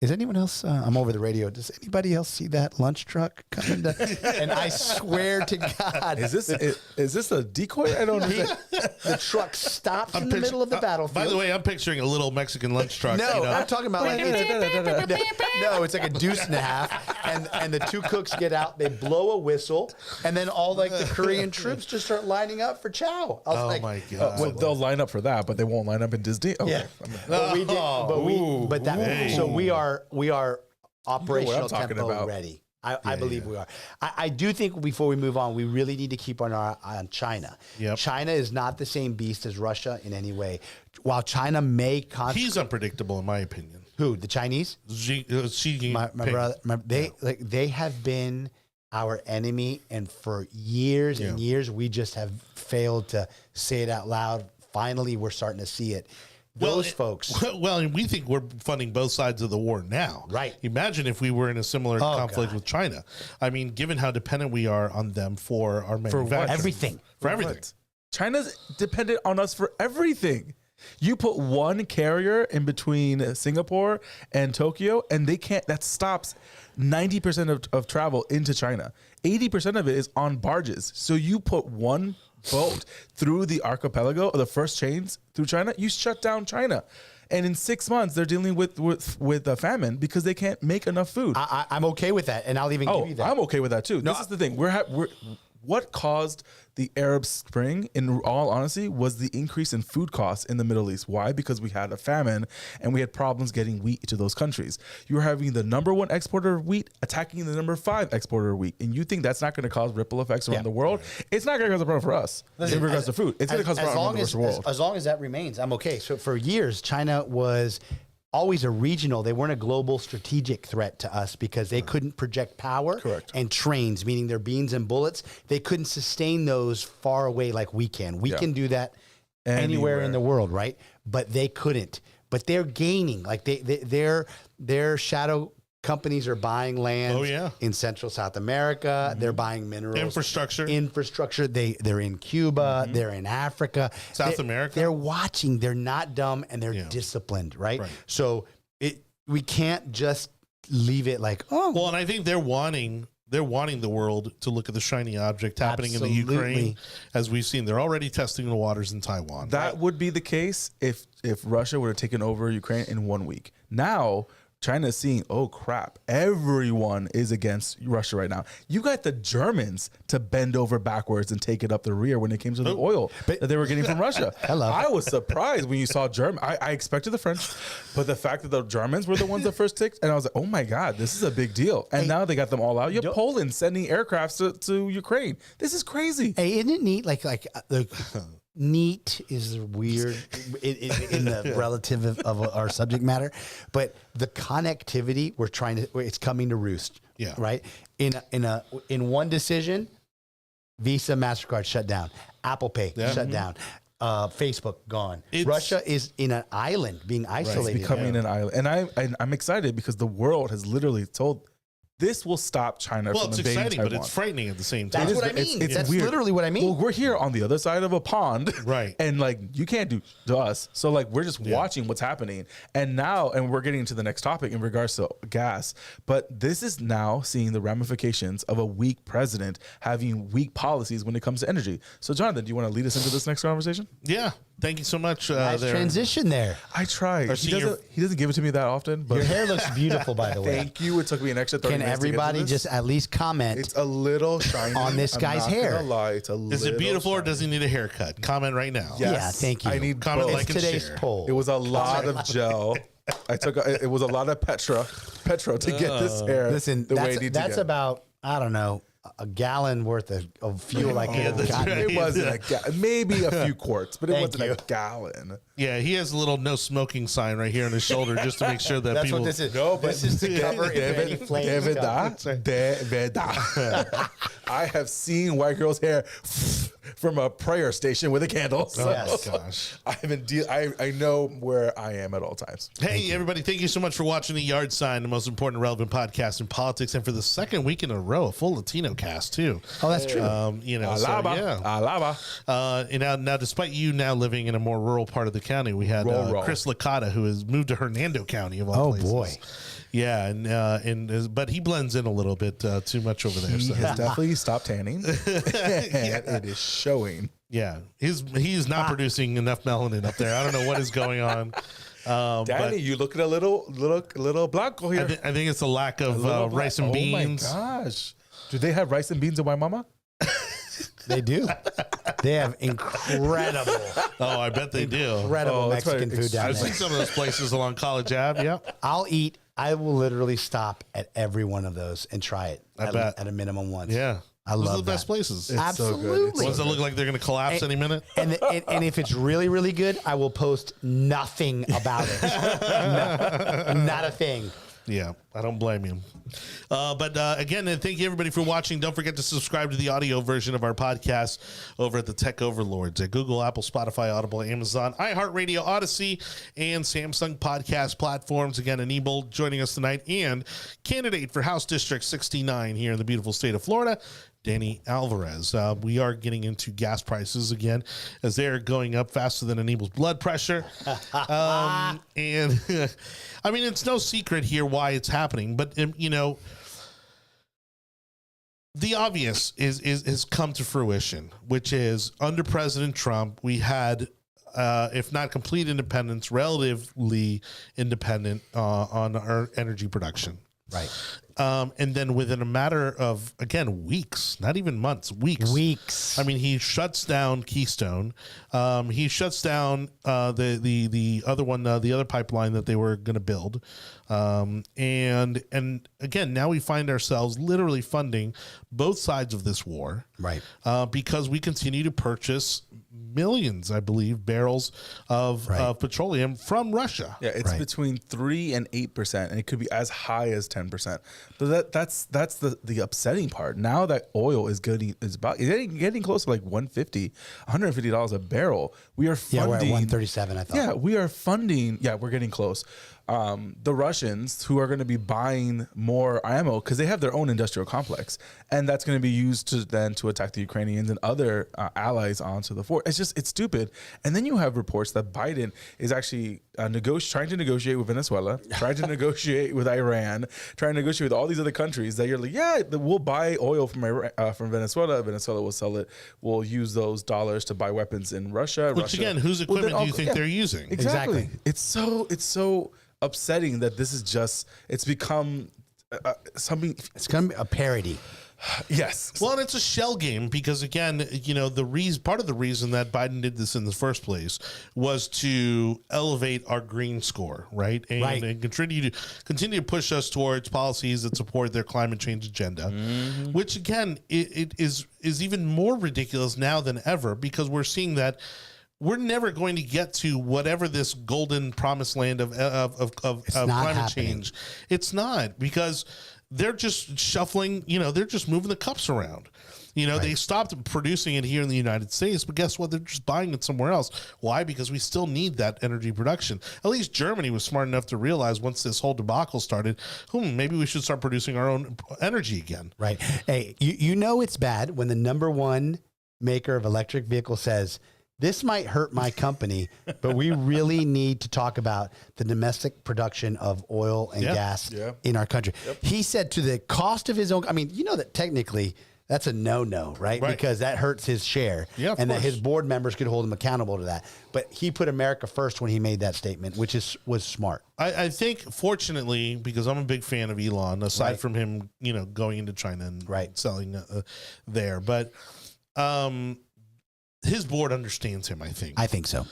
is anyone else? I'm over the radio. Does anybody else see that lunch truck coming? And I swear to God, is this a decoy? I don't know. The truck stops in the middle of the battlefield. By the way, I'm picturing a little Mexican lunch truck. No, I'm talking about like no, it's like a deuce and a half, and the two cooks get out. They blow a whistle, and then all like the Korean troops just start lining up for chow. I was like, my God! Well, they'll line up for that, but they won't line up in Disney. Okay. Yeah, but we did. So we are operational tempo ready. I believe we are. I do think before we move on, we really need to keep an eye on China. Yep. China is not the same beast as Russia in any way. While China may... He's unpredictable, in my opinion. Who? The Chinese? Xi my brother. They have been our enemy, and for years and years, we just have failed to say it out loud. Finally, we're starting to see it. Those folks. Well, we think we're funding both sides of the war now. Right. Imagine if we were in a similar conflict with China. I mean, given how dependent we are on them for our manufacturing. Everything. For everything. What? China's dependent on us for everything. You put one carrier in between Singapore and Tokyo, and that stops 90% of travel into China. 80% of it is on barges. So you put one boat through the archipelago, or the first chains through China, you shut down China. And in 6 months, they're dealing with a famine because they can't make enough food. I'm okay with that, and I'll even give you that. I'm okay with that too. This is the thing. What caused the Arab Spring, in all honesty, was the increase in food costs in the Middle East. Why? Because we had a famine and we had problems getting wheat to those countries. You're having the #1 exporter of wheat attacking the #5 exporter of wheat. And you think that's not going to cause ripple effects around the world? It's not going to cause a problem for us in regards to food. It's going to cause a problem around the world. As long as that remains, I'm okay. So for years, China was always a regional. They weren't a global strategic threat to us because they couldn't project power. Correct. And trains, meaning their beams and bullets, they couldn't sustain those far away like we can. We can do that anywhere in the world, right? But they couldn't. But they're gaining. Like their shadow companies are buying land in Central South America. They're buying minerals. Infrastructure. They're in Cuba. They're in Africa. South America. They're watching. They're not dumb, and they're disciplined, right? So we can't just leave it like, oh. Well, and I think they're wanting the world to look at the shiny object happening in the Ukraine, as we've seen. They're already testing the waters in Taiwan. That would be the case if Russia would have taken over Ukraine in 1 week. Now, China is seeing, oh crap, everyone is against Russia right now. You got the Germans to bend over backwards and take it up the rear when it came to the oil that they were getting from Russia. I was surprised when you saw German. I expected the French, but the fact that the Germans were the ones that first ticked, and I was like, oh my God, this is a big deal. And now they got them all out. You have Poland sending aircrafts to Ukraine. This is crazy. Hey, isn't it neat? Neat is weird in the relative of our subject matter, but the connectivity it's coming to roost. Yeah. Right. In one decision, Visa, MasterCard shut down, Apple Pay shut down, Facebook gone. Russia is in an island, being isolated. It's becoming an island, and I'm excited because the world has literally told. This will stop China from invading Taiwan. Well, it's exciting, but it's frightening at the same time. That's what I mean. That's weird. literally what I mean. Well, we're here on the other side of a pond. Right. And you can't do to us. So we're just watching what's happening. And now, and we're getting into the next topic in regards to gas. But this is now seeing the ramifications of a weak president having weak policies when it comes to energy. So Jonathan, do you want to lead us into this next conversation? Yeah. Thank you so much. Nice transition there. I try. He doesn't give it to me that often. But your hair looks beautiful, by the way. Thank you. It took me an extra 30 minutes. Can everybody just at least comment? It's a little shiny on this guy's hair. Gonna lie, it's a Is it beautiful shiny. or does he need a haircut? Comment right now. Yes. Yeah, thank you. I need comment, both. like, and today's share. poll. It was a lot of gel. It was a lot of Petra petrol to get this hair. Listen, the way it needs that's to get. about, I don't know, a gallon worth of fuel. I could have gotten. It wasn't a gallon, maybe a few quarts, but it Thank wasn't you. a gallon. Yeah, he has a little no smoking sign right here on his shoulder just to make sure that That's people. what this is. No, but this is to cover if any flames come. I have seen white girls' hair from a prayer station with a candle. So Yes. Gosh. I know where I am at all times. Hey, everybody, thank you so much for watching The Yard Sign, the most important relevant podcast in politics. And for the second week in a row, a full Latino cast, too. Oh, that's true. Alaba. And now, despite you now living in a more rural part of the county, we had Rural. Chris Licata, who has moved to Hernando County, of all Oh, places. boy. Yeah, but he blends in a little bit too much over there. He So. has definitely stopped tanning, and it is showing. Yeah, he's not producing enough melanin up there. I don't know what is going on. Danny, you looking a little blanco here. I think it's a lack of rice and beans. Oh my gosh. Do they have rice and beans in Waimama? They do. They have incredible Oh, I bet they do. Incredible that's Mexican right. food down I've there. seen some of those places along College Ave. Yeah. I will literally stop at every one of those and try it I bet. at a minimum once. Yeah. I Those love are the best that. places. It's so good. Absolutely. Ones that look like they're going to collapse any minute. And if it's really, really good, I will post nothing about it. Not a thing. Yeah, I don't blame you. But again, thank you everybody for watching. Don't forget to subscribe to the audio version of our podcast over at the Tech Overlords at Google, Apple, Spotify, Audible, Amazon, iHeartRadio, Odyssey, and Samsung podcast platforms. Again, Anibal joining us tonight, and candidate for House District 69 here in the beautiful state of Florida, Danny Alvarez. We are getting into gas prices again as they're going up faster than Anibal's blood pressure. And I mean, it's no secret here why it's happening, but the obvious is come to fruition, which is under President Trump, we had, if not complete independence, relatively independent on our energy production. Right. And then within a matter of, again, weeks, not even months, weeks. I mean, he shuts down Keystone. He shuts down the other one, the other pipeline that they were going to build. And again, now we find ourselves literally funding both sides of this war. Right. Because we continue to purchase millions, I believe, barrels of petroleum from Russia. Yeah, it's between 3 and 8%, and it could be as high as 10%. But that's the upsetting part. Now that oil is getting close to like $150 a barrel. We are funding. Yeah, we're at 137, I thought. Yeah, we are funding. Yeah, we're getting close. The Russians, who are going to be buying more ammo because they have their own industrial complex, and that's going to be used to attack the Ukrainians and other allies onto the fort. It's stupid. And then you have reports that Biden is actually trying to negotiate with Venezuela, trying to negotiate with Iran, trying to negotiate with all these other countries that you're like, yeah, we'll buy oil from Venezuela. Venezuela will sell it. We'll use those dollars to buy weapons in Russia. Which again, whose equipment do you think they're using? Exactly. It's so upsetting that this is it's become something. It's going to be a parody. Yes. Well, and it's a shell game because, again, part of the reason that Biden did this in the first place was to elevate our green score, right? And continue to push us towards policies that support their climate change agenda, which, again, it is even more ridiculous now than ever because we're seeing that we're never going to get to whatever this golden promised land of climate change. It's not, because they're just shuffling, they're just moving the cups around. They stopped producing it here in the United States, but guess what? They're just buying it somewhere else. Why? Because we still need that energy production. At least Germany was smart enough to realize once this whole debacle started, maybe we should start producing our own energy again. Right. Hey, it's bad when the number one maker of electric vehicles says, this might hurt my company, but we really need to talk about the domestic production of oil and gas in our country. Yep. He said to the cost of his own, that technically that's a no-no, right? Because that hurts his share. Yeah, and that his board members could hold him accountable to that. But he put America first when he made that statement, which was smart. I think, fortunately, because I'm a big fan of Elon, aside from him, going into China and selling there. But his board understands him, I think. I think so.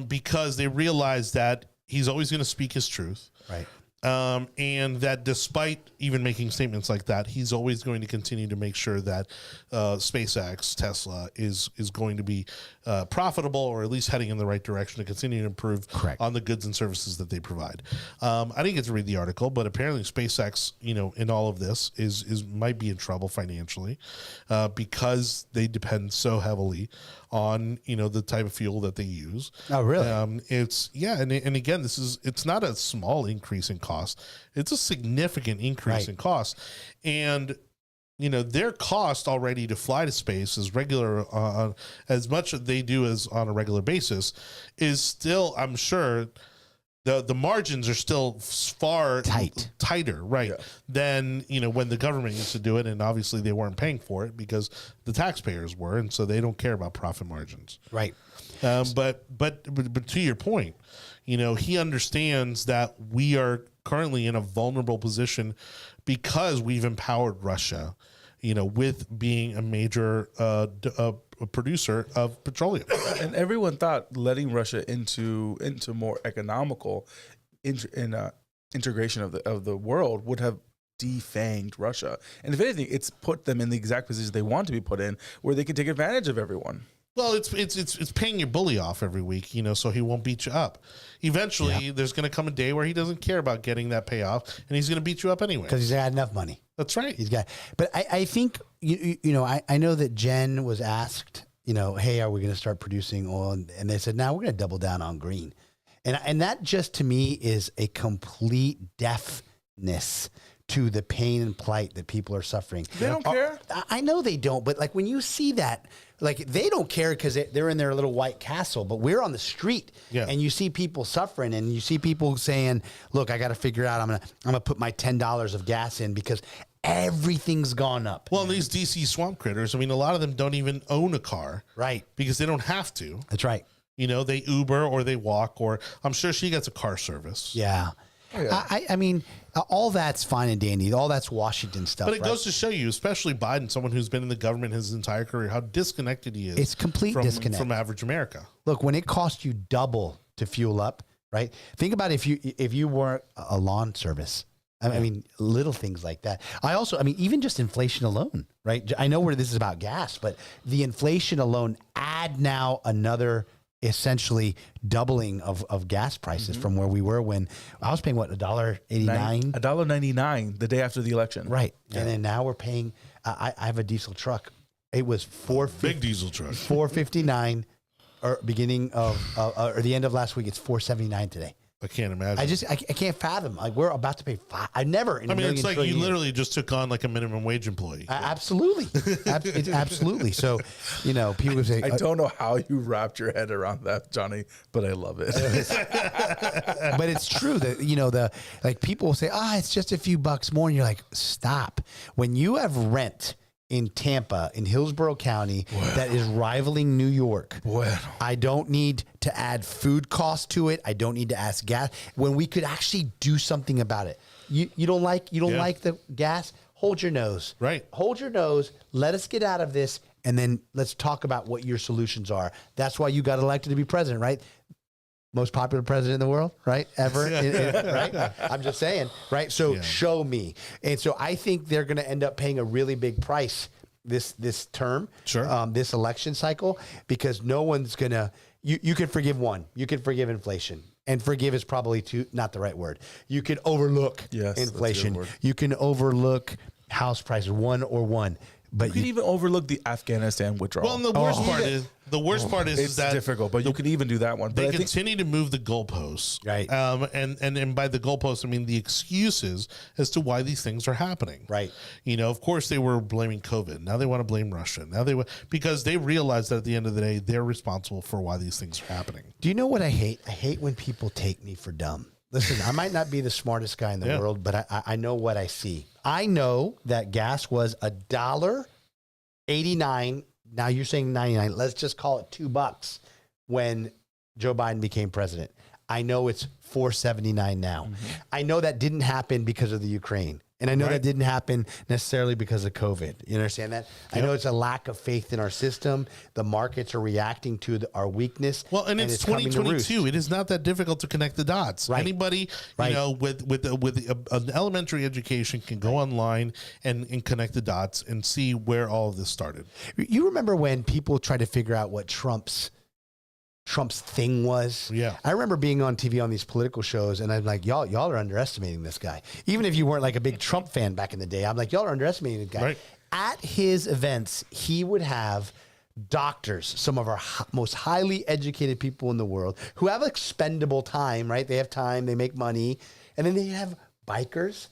Because they realize that he's always going to speak his truth. Right. And that despite even making statements like that, he's always going to continue to make sure that SpaceX, Tesla, is going to be profitable, or at least heading in the right direction to continue to improve on the goods and services that they provide. I didn't get to read the article, but apparently SpaceX, in all of this is might be in trouble financially because they depend so heavily on the type of fuel that they use. Oh, really? And again, it's not a small increase in cost; it's a significant increase in cost, and their cost already to fly to space is regular, as much as they do as on a regular basis, is still, I'm sure, the margins are still far tighter, right? Yeah. Than when the government used to do it, and obviously they weren't paying for it because the taxpayers were, and so they don't care about profit margins, right? But to your point, he understands that we are currently in a vulnerable position because we've empowered Russia, with being a major producer of petroleum. And everyone thought letting Russia into more economical integration of the world would have defanged Russia. And if anything, it's put them in the exact position they want to be put in, where they can take advantage of everyone. Well, it's paying your bully off every week, so he won't beat you up. Eventually, there's going to come a day where he doesn't care about getting that payoff, and he's going to beat you up anyway. Because he's got enough money. That's right. He's got. But I think I know that Jen was asked, hey, are we going to start producing oil? And they said, no, we're going to double down on green. And that just to me is a complete deafness to the pain and plight that people are suffering. They don't care. I know they don't, but like when you see that, like they don't care because they're in their little white castle, but we're on the street and you see people suffering and you see people saying, look, I got to figure out, I'm gonna put my $10 of gas in because everything's gone up. Well, these DC swamp critters, a lot of them don't even own a car. Right. Because they don't have to. That's right. They Uber or they walk, or I'm sure she gets a car service. Yeah. Oh, yeah. All that's fine and dandy. All that's Washington stuff. But it goes to show you, especially Biden, someone who's been in the government his entire career, how disconnected he is. It's complete disconnect from average America. Look, when it costs you double to fuel up, right? Think about if you were a lawn service. Little things like that. Even just inflation alone, right? I know where this is about gas, but the inflation alone, add now another essentially doubling of gas prices from where we were when I was paying $1.89, $1.99 the day after the election, right? Yeah. And then now we're paying. I have a diesel truck. It was big diesel truck, $4.59, or beginning of or the end of last week. It's $4.79 today. I can't imagine. I can't fathom. Like we're about to pay $5. I never. It's like you literally just took on like a minimum wage employee. Absolutely, it's absolutely. So, people say, I don't know how you wrapped your head around that, Johnny, but I love it. But it's true that people will say, it's just a few bucks more, and you're like, stop. When you have rent in Tampa, in Hillsborough County, that is rivaling New York. I don't need to add food costs to it. I don't need to ask gas when we could actually do something about it. You don't like the gas? Hold your nose. Right. Hold your nose. Let us get out of this, and then let's talk about what your solutions are. That's why you got elected to be president, right? Most popular president in the world, right? Ever, right? I'm just saying, right? So show me. And so I think they're going to end up paying a really big price this term, this election cycle, because no one's going to, you can forgive one. You can forgive inflation. And forgive is probably not the right word. You can overlook inflation. You can overlook house prices, one. But you can even overlook the Afghanistan withdrawal. Well, and the worst part is it's that difficult, but you can even do that one. They continue to move the goalposts, right? And by the goalposts, I mean the excuses as to why these things are happening, right? Of course they were blaming COVID. Now they want to blame Russia. Because they realize that at the end of the day, they're responsible for why these things are happening. Do you know what I hate? I hate when people take me for dumb. Listen, I might not be the smartest guy in the world, but I know what I see. I know that gas was $1.89. Now you're saying 99. Let's just call it $2 when Joe Biden became president. I know it's $4.79 now. Mm-hmm. I know that didn't happen because of the Ukraine. And I know Right. that didn't happen necessarily because of COVID. You understand that? I know it's a lack of faith in our system. The markets are reacting to our weakness. Well, and it's coming to roost. 2022. It is not that difficult to connect the dots. Right. Anybody, Right. you know, with an elementary education can go online and connect the dots and see where all of this started. You remember when people tried to figure out what Trump's thing was? Yeah. I remember being on TV on these political shows, and I'm like, y'all are underestimating this guy. Even if you weren't like a big Trump fan back in the day, I'm like, y'all are underestimating the guy. Right. At his events, he would have doctors, some of our most highly educated people in the world who have expendable time, right? They have time, they make money. And then they have bikers,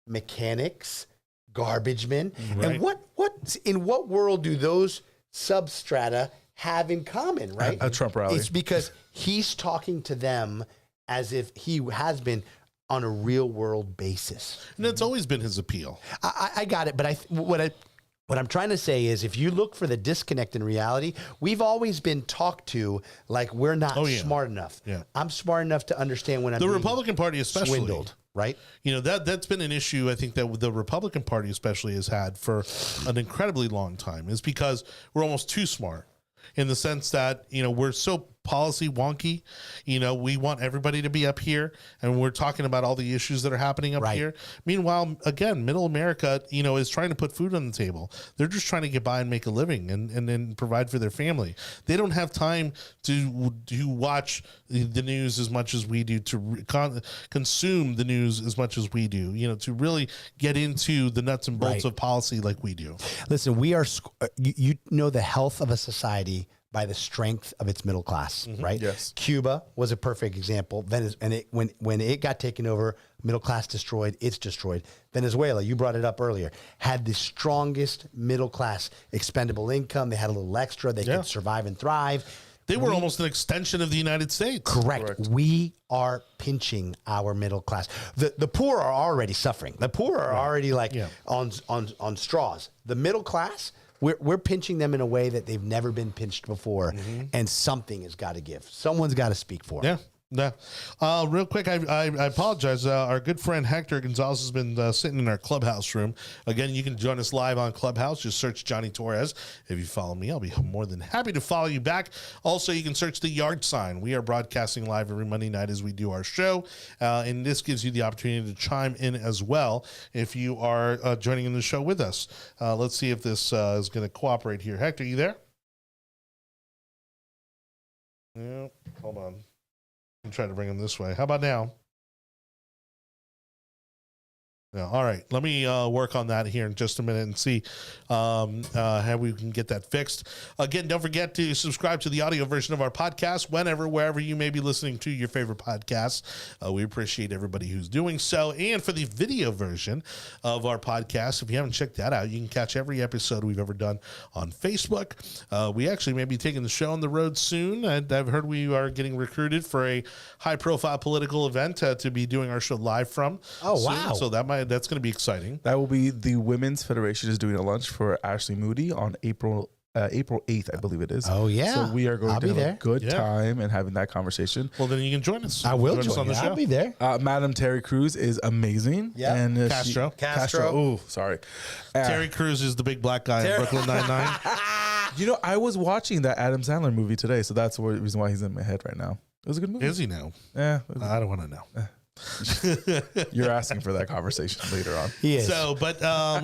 mechanics, garbage men. Right. And in what world do those substrata have in common, right? A Trump rally. It's because he's talking to them as if he has been on a real world basis. And that's always been his appeal. I got it, but what I'm trying to say is, if you look for the disconnect in reality, we've always been talked to like we're not smart enough. Yeah. I'm smart enough to understand when I'm The being Republican Party especially. swindled, right? You know, that's been an issue, I think, that the Republican Party especially has had for an incredibly long time, is because we're almost too smart in the sense that, you know, we're so policy wonky. You know, we want everybody to be up here, and we're talking about all the issues that are happening up Right. here. Meanwhile, again, middle America, you know, is trying to put food on the table. They're just trying to get by and make a living and then provide for their family. They don't have time to watch the news as much as we do, to consume the news as much as we do, you know, to really get into the nuts and bolts Right. of policy like we do. Listen, we are, you know, the health of a society by the strength of its middle class, right? Yes. Cuba was a perfect example. When it got taken over, middle class destroyed, it's destroyed. Venezuela, you brought it up earlier, had the strongest middle class expendable income. They had a little extra. They could survive and thrive. They were almost an extension of the United States. Correct. We are pinching our middle class. The poor are already suffering. The poor are already like on straws. The middle class, we're pinching them in a way that they've never been pinched before, and something has got to give. Someone's got to speak for them. Yeah. Yeah. Real quick, I apologize. Our good friend Hector Gonzalez has been sitting in our clubhouse room. Again, you can join us live on Clubhouse. Just search Jonny Torres. If you follow me, I'll be more than happy to follow you back. Also, you can search the Yard Sign. We are broadcasting live every Monday night as we do our show. And this gives you the opportunity to chime in as well if you are joining in the show with us. Let's see if this is going to cooperate here. Hector, you there? Yeah, hold on. I'm trying to bring him this way. How about now? Yeah, all right. Let me work on that here in just a minute and see how we can get that fixed. Again, don't forget to subscribe to the audio version of our podcast wherever you may be listening to your favorite podcasts. We appreciate everybody who's doing so. And for the video version of our podcast, if you haven't checked that out, you can catch every episode we've ever done on Facebook. We actually may be taking the show on the road soon. I've heard we are getting recruited for a high-profile political event to be doing our show live from. Oh, soon. wow. So that's going to be exciting. That will be the Women's Federation is doing a lunch for Ashley Moody on April 8th, I believe it is. Oh, yeah. So we are going I'll to be have there. a good time and having that conversation. Well, then you can join us. I will us join on the you. show. I'll be there. Madam Terry Crews is amazing. Yeah. And Castro. Oh, sorry. Terry Crews is the big black guy in Brooklyn Nine-Nine. You know, I was watching that Adam Sandler movie today, so that's the reason why he's in my head right now. It was a good movie. Is he now? Yeah. I don't want to know. You're asking for that conversation later on. He is. So, but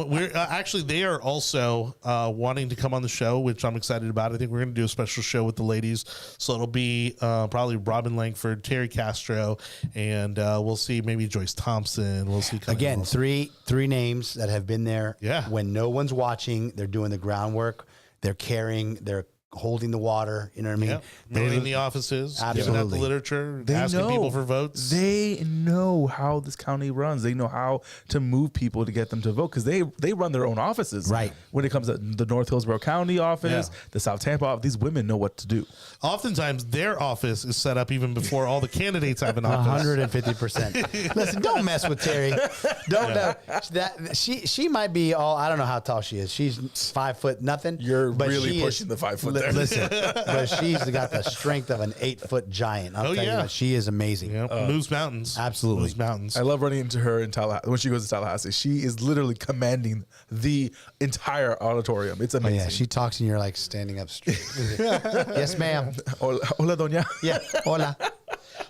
we're actually, they are also wanting to come on the show, which I'm excited about. I think we're going to do a special show with the ladies. So it'll be probably Robin Langford, Terry Castro, and we'll see maybe Joyce Thompson. We'll see. Again, three names that have been there. Yeah. When no one's watching, they're doing the groundwork. They're caring. They're holding the water. You know what I mean? Yeah. Manning the offices, giving out the Absolutely. literature, They asking know. people for votes. They know how this county runs. They know how to move people to get them to vote because they run their own offices. Right. When it comes to the North Hillsborough County office, Yeah. the South Tampa office, these women know what to do. Oftentimes, their office is set up even before all the candidates have an office. 150%. Listen, don't mess with Terry. She might be all. I don't know how tall she is. She's 5 foot nothing. You're but really she pushing is- the 5 foot there. Listen, but she's got the strength of an 8-foot giant. I'll tell you what, she is amazing. Moves mountains. Absolutely. Moves mountains. I love running into her in Tallahassee. When she goes to Tallahassee, she is literally commanding the entire auditorium. It's amazing. Yeah, she talks and you're like standing up straight. Yes, ma'am. Hola, doña. Yeah, hola.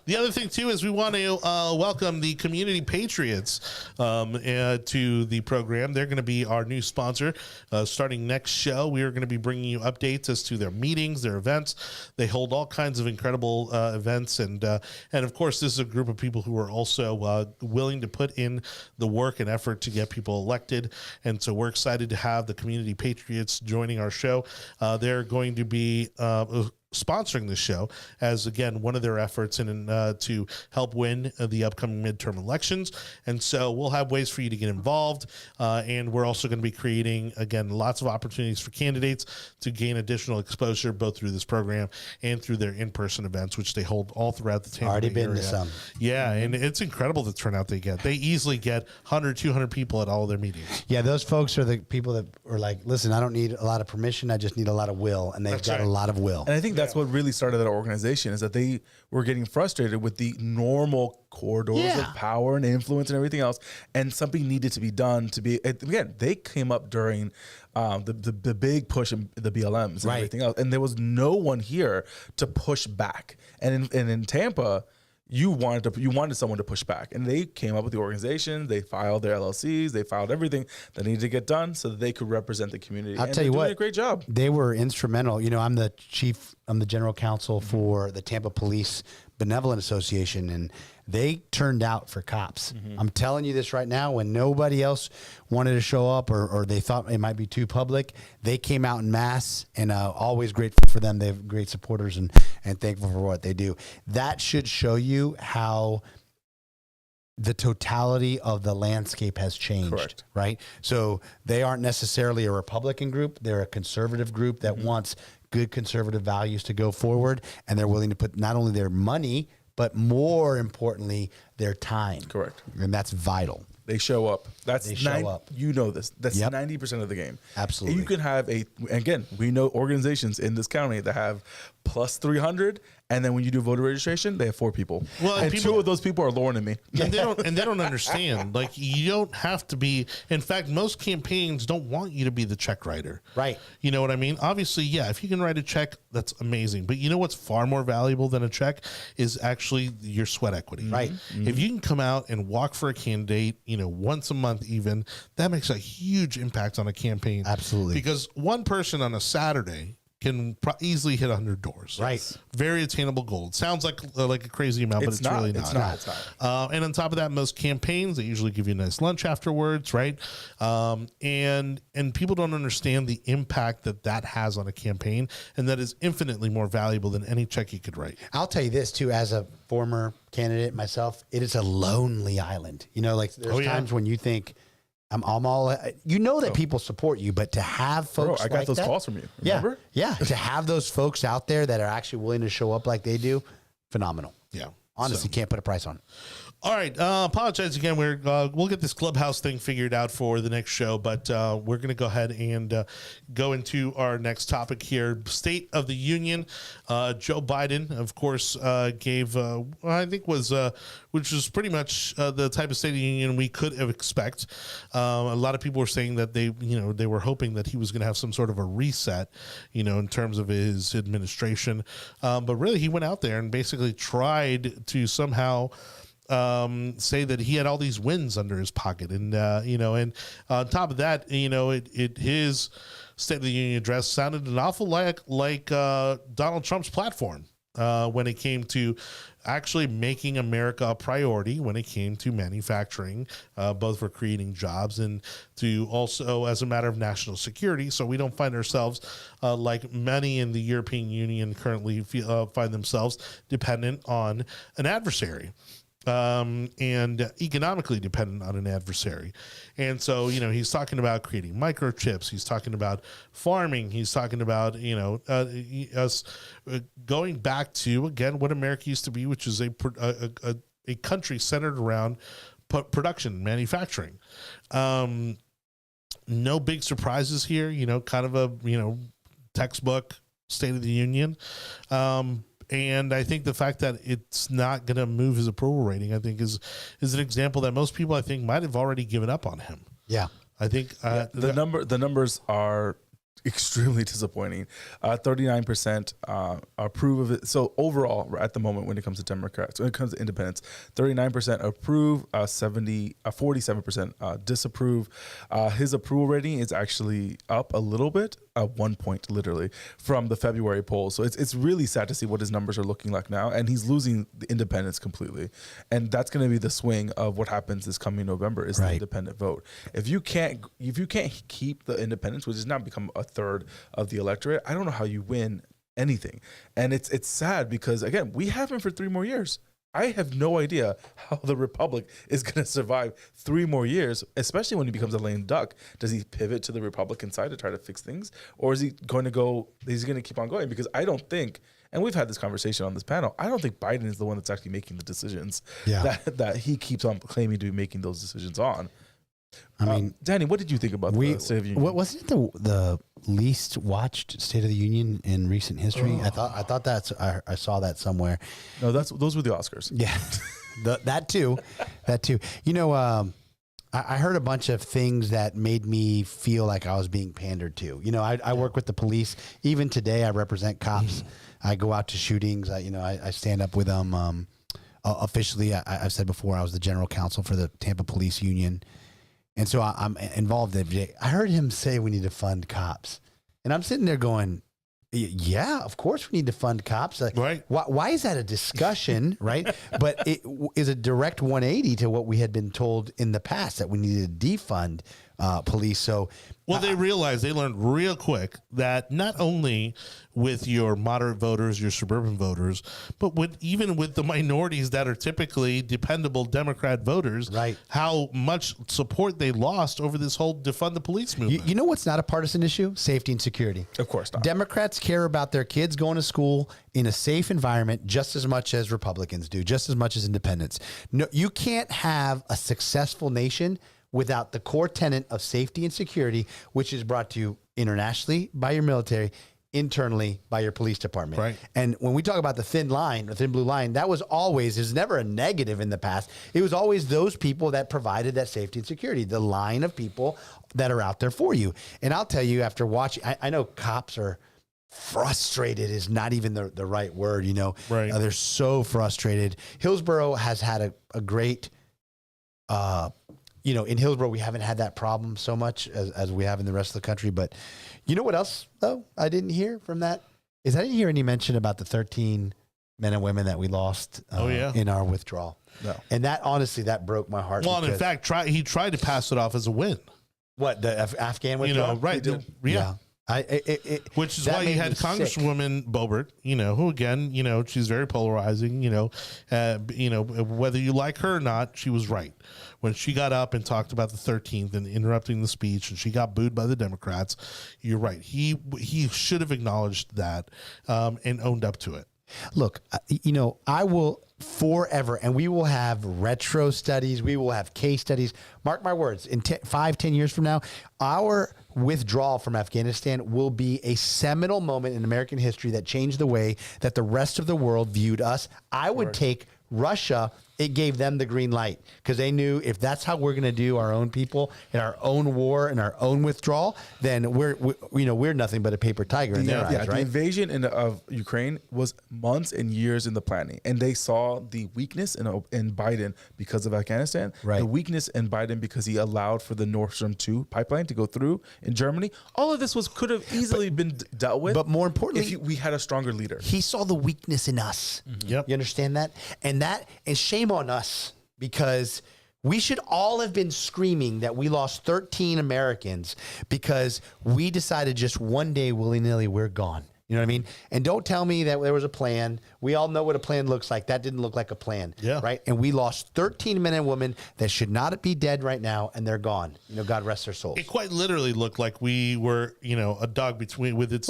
The other thing, too, is we want to welcome the Community Patriots to the program. They're going to be our new sponsor. Starting next show, we are going to be bringing you updates as to their meetings, their events. They hold all kinds of incredible events. And of course, this is a group of people who are also willing to put in the work and effort to get people elected. And so we're excited to have the Community Patriots joining our show. They're going to be sponsoring this show as, again, one of their efforts to help win the upcoming midterm elections. And so we'll have ways for you to get involved. And we're also going to be creating, again, lots of opportunities for candidates to gain additional exposure, both through this program and through their in-person events, which they hold all throughout the Tampa Already Bay been area. to some. Yeah, and it's incredible the turnout they get. They easily get 100, 200 people at all of their meetings. Yeah, those folks are the people that are like, listen, I don't need a lot of permission. I just need a lot of will. And they've got a lot of will. And I think that's what really started that organization, is that they were getting frustrated with the normal corridors of power and influence and everything else, and something needed to be done to be, again, they came up during the big push in the BLMs and everything else, and there was no one here to push back. And in Tampa, you wanted someone to push back, and they came up with the organization. They filed their LLCs. They filed everything that needed to get done so that they could represent the community. I'll tell you what, doing a great job. They were instrumental. You know, I'm the general counsel for the Tampa Police Benevolent Association, and they turned out for cops. I'm telling you this right now, when nobody else wanted to show up or they thought it might be too public, they came out in mass, and always grateful for them. They have great supporters and thankful for what they do. That should show you how the totality of the landscape has changed, right? So they aren't necessarily a Republican group. They're a conservative group that wants good conservative values to go forward, and they're willing to put not only their money, but more importantly, their time. Correct. And that's vital. They show up. They show up. You know this. That's 90% of the game. Absolutely. You can have we know organizations in this county that have plus 300, and then when you do voter registration, they have 4 people. Well, and two of those people are Lauren and me. And they don't understand. Like, you don't have to be. In fact, most campaigns don't want you to be the check writer. Right. You know what I mean? Obviously, yeah, if you can write a check, that's amazing. But you know what's far more valuable than a check is actually your sweat equity. Right. If you can come out and walk for a candidate, once a month even, that makes a huge impact on a campaign. Absolutely. Because one person on a Saturday can easily hit 100 doors. Right. Very attainable goal. It sounds like a crazy amount, but it's really not. It's not. And on top of that, most campaigns, they usually give you a nice lunch afterwards, right? And people don't understand the impact that has on a campaign, and that is infinitely more valuable than any check you could write. I'll tell you this too, as a former candidate myself, it is a lonely island. There's times when you think, I'm all, that people support you, but to have folks, I got those calls from you. Remember? Yeah. To have those folks out there that are actually willing to show up like they do, phenomenal. Yeah. Honestly, can't put a price on it. All right. Apologize again. We'll get this Clubhouse thing figured out for the next show, but we're going to go ahead and go into our next topic here. State of the Union. Joe Biden, of course, gave, which was pretty much the type of State of the Union we could have expect. A lot of people were saying that they were hoping that he was going to have some sort of a reset, in terms of his administration. But really, he went out there and basically tried to somehow say that he had all these wins under his pocket, and and on top of that, his State of the Union address sounded an awful like Donald Trump's platform when it came to actually making America a priority, when it came to manufacturing, both for creating jobs and to also as a matter of national security, so we don't find ourselves like many in the European Union currently find themselves dependent on an adversary. And economically dependent on an adversary. And so, he's talking about creating microchips. He's talking about farming. He's talking about, us going back to, again, what America used to be, which is a country centered around production, manufacturing. No big surprises here, kind of a, textbook State of the Union. And I think the fact that it's not going to move his approval rating, I think, is an example that most people, I think, might have already given up on him. Yeah. I think the numbers are extremely disappointing. 39% approve of it. So overall, at the moment, when it comes to Democrats, when it comes to independents, 39% approve, 47% disapprove. His approval rating is actually up a little bit, 1 point literally, from the February poll. So it's really sad to see what his numbers are looking like now, and he's losing the independents completely. And that's going to be the swing of what happens this coming November is the independent vote. If you can't keep the independents, which has now become a third of the electorate, I don't know how you win anything. And it's sad because, again, we have him for 3 more years. I have no idea how the Republic is going to survive 3 more years, especially when he becomes a lame duck. Does he pivot to the Republican side to try to fix things? Or is he going to keep on going? Because I don't think, and we've had this conversation on this panel, I don't think Biden is the one that's actually making the decisions that he keeps on claiming to be making those decisions on. I mean, Danny, what did you think about the State of the Union? Wasn't it the least watched State of the Union in recent history? I thought I saw that somewhere. No, those were the Oscars. Yeah, that too. You know, I heard a bunch of things that made me feel like I was being pandered to. You know, I work with the police. Even today, I represent cops. I go out to shootings. I stand up with them. Officially, I've said before, I was the general counsel for the Tampa Police Union. And so I'm involved every day. I heard him say we need to fund cops. And I'm sitting there going, yeah, of course we need to fund cops. Right. Why is that a discussion, right? But it is a direct 180 to what we had been told in the past, that we needed to defund police. So, well, they learned real quick that not only with your moderate voters, your suburban voters, but even with the minorities that are typically dependable Democrat voters, right, how much support they lost over this whole defund the police movement. You know what's not a partisan issue? Safety and security. Of course not. Democrats care about their kids going to school in a safe environment just as much as Republicans do, just as much as independents. No, you can't have a successful nation without the core tenet of safety and security, which is brought to you internationally by your military, internally by your police department. Right. And when we talk about the thin line, the thin blue line, that was never a negative in the past. It was always those people that provided that safety and security, the line of people that are out there for you. And I'll tell you, after watching, I know cops are frustrated is not even the right word, you know. Right. They're so frustrated. Hillsborough has had a great, you know, in Hillsborough, we haven't had that problem so much as we have in the rest of the country. But you know what else, though, I didn't hear from that? I didn't hear any mention about the 13 men and women that we lost in our withdrawal. No. And that, honestly, that broke my heart. Well, in fact, he tried to pass it off as a win. What, the Afghan withdrawal? You know, right. Yeah. Which is why you had Congresswoman Boebert, you know, who, again, you know, she's very polarizing, you know, whether you like her or not, she was right. When she got up and talked about the 13th and interrupting the speech, and she got booed by the Democrats, you're right. He should have acknowledged that and owned up to it. Look, you know, I will forever, and we will have retro studies, we will have case studies. Mark my words, in 5-10 years from now, our withdrawal from Afghanistan will be a seminal moment in American history that changed the way that the rest of the world viewed us. I would take Russia. It gave them the green light because they knew if that's how we're going to do our own people in our own war and our own withdrawal, then we're nothing but a paper tiger in their eyes, right? The invasion of Ukraine was months and years in the planning, and they saw the weakness in Biden because of Afghanistan, right? The weakness in Biden because he allowed for the Nord Stream 2 pipeline to go through in Germany. All of this could have easily been dealt with, but more importantly, if we had a stronger leader. He saw the weakness in us. Mm-hmm. Yep. You understand that? And shame on us, because we should all have been screaming that we lost 13 Americans because we decided just one day willy-nilly we're gone. You know what I mean? And don't tell me that there was a plan. We all know what a plan looks like. That didn't look like a plan. Yeah. Right? And we lost 13 men and women that should not be dead right now, and they're gone. You know, God rest their souls. It quite literally looked like we were, you know, a dog with its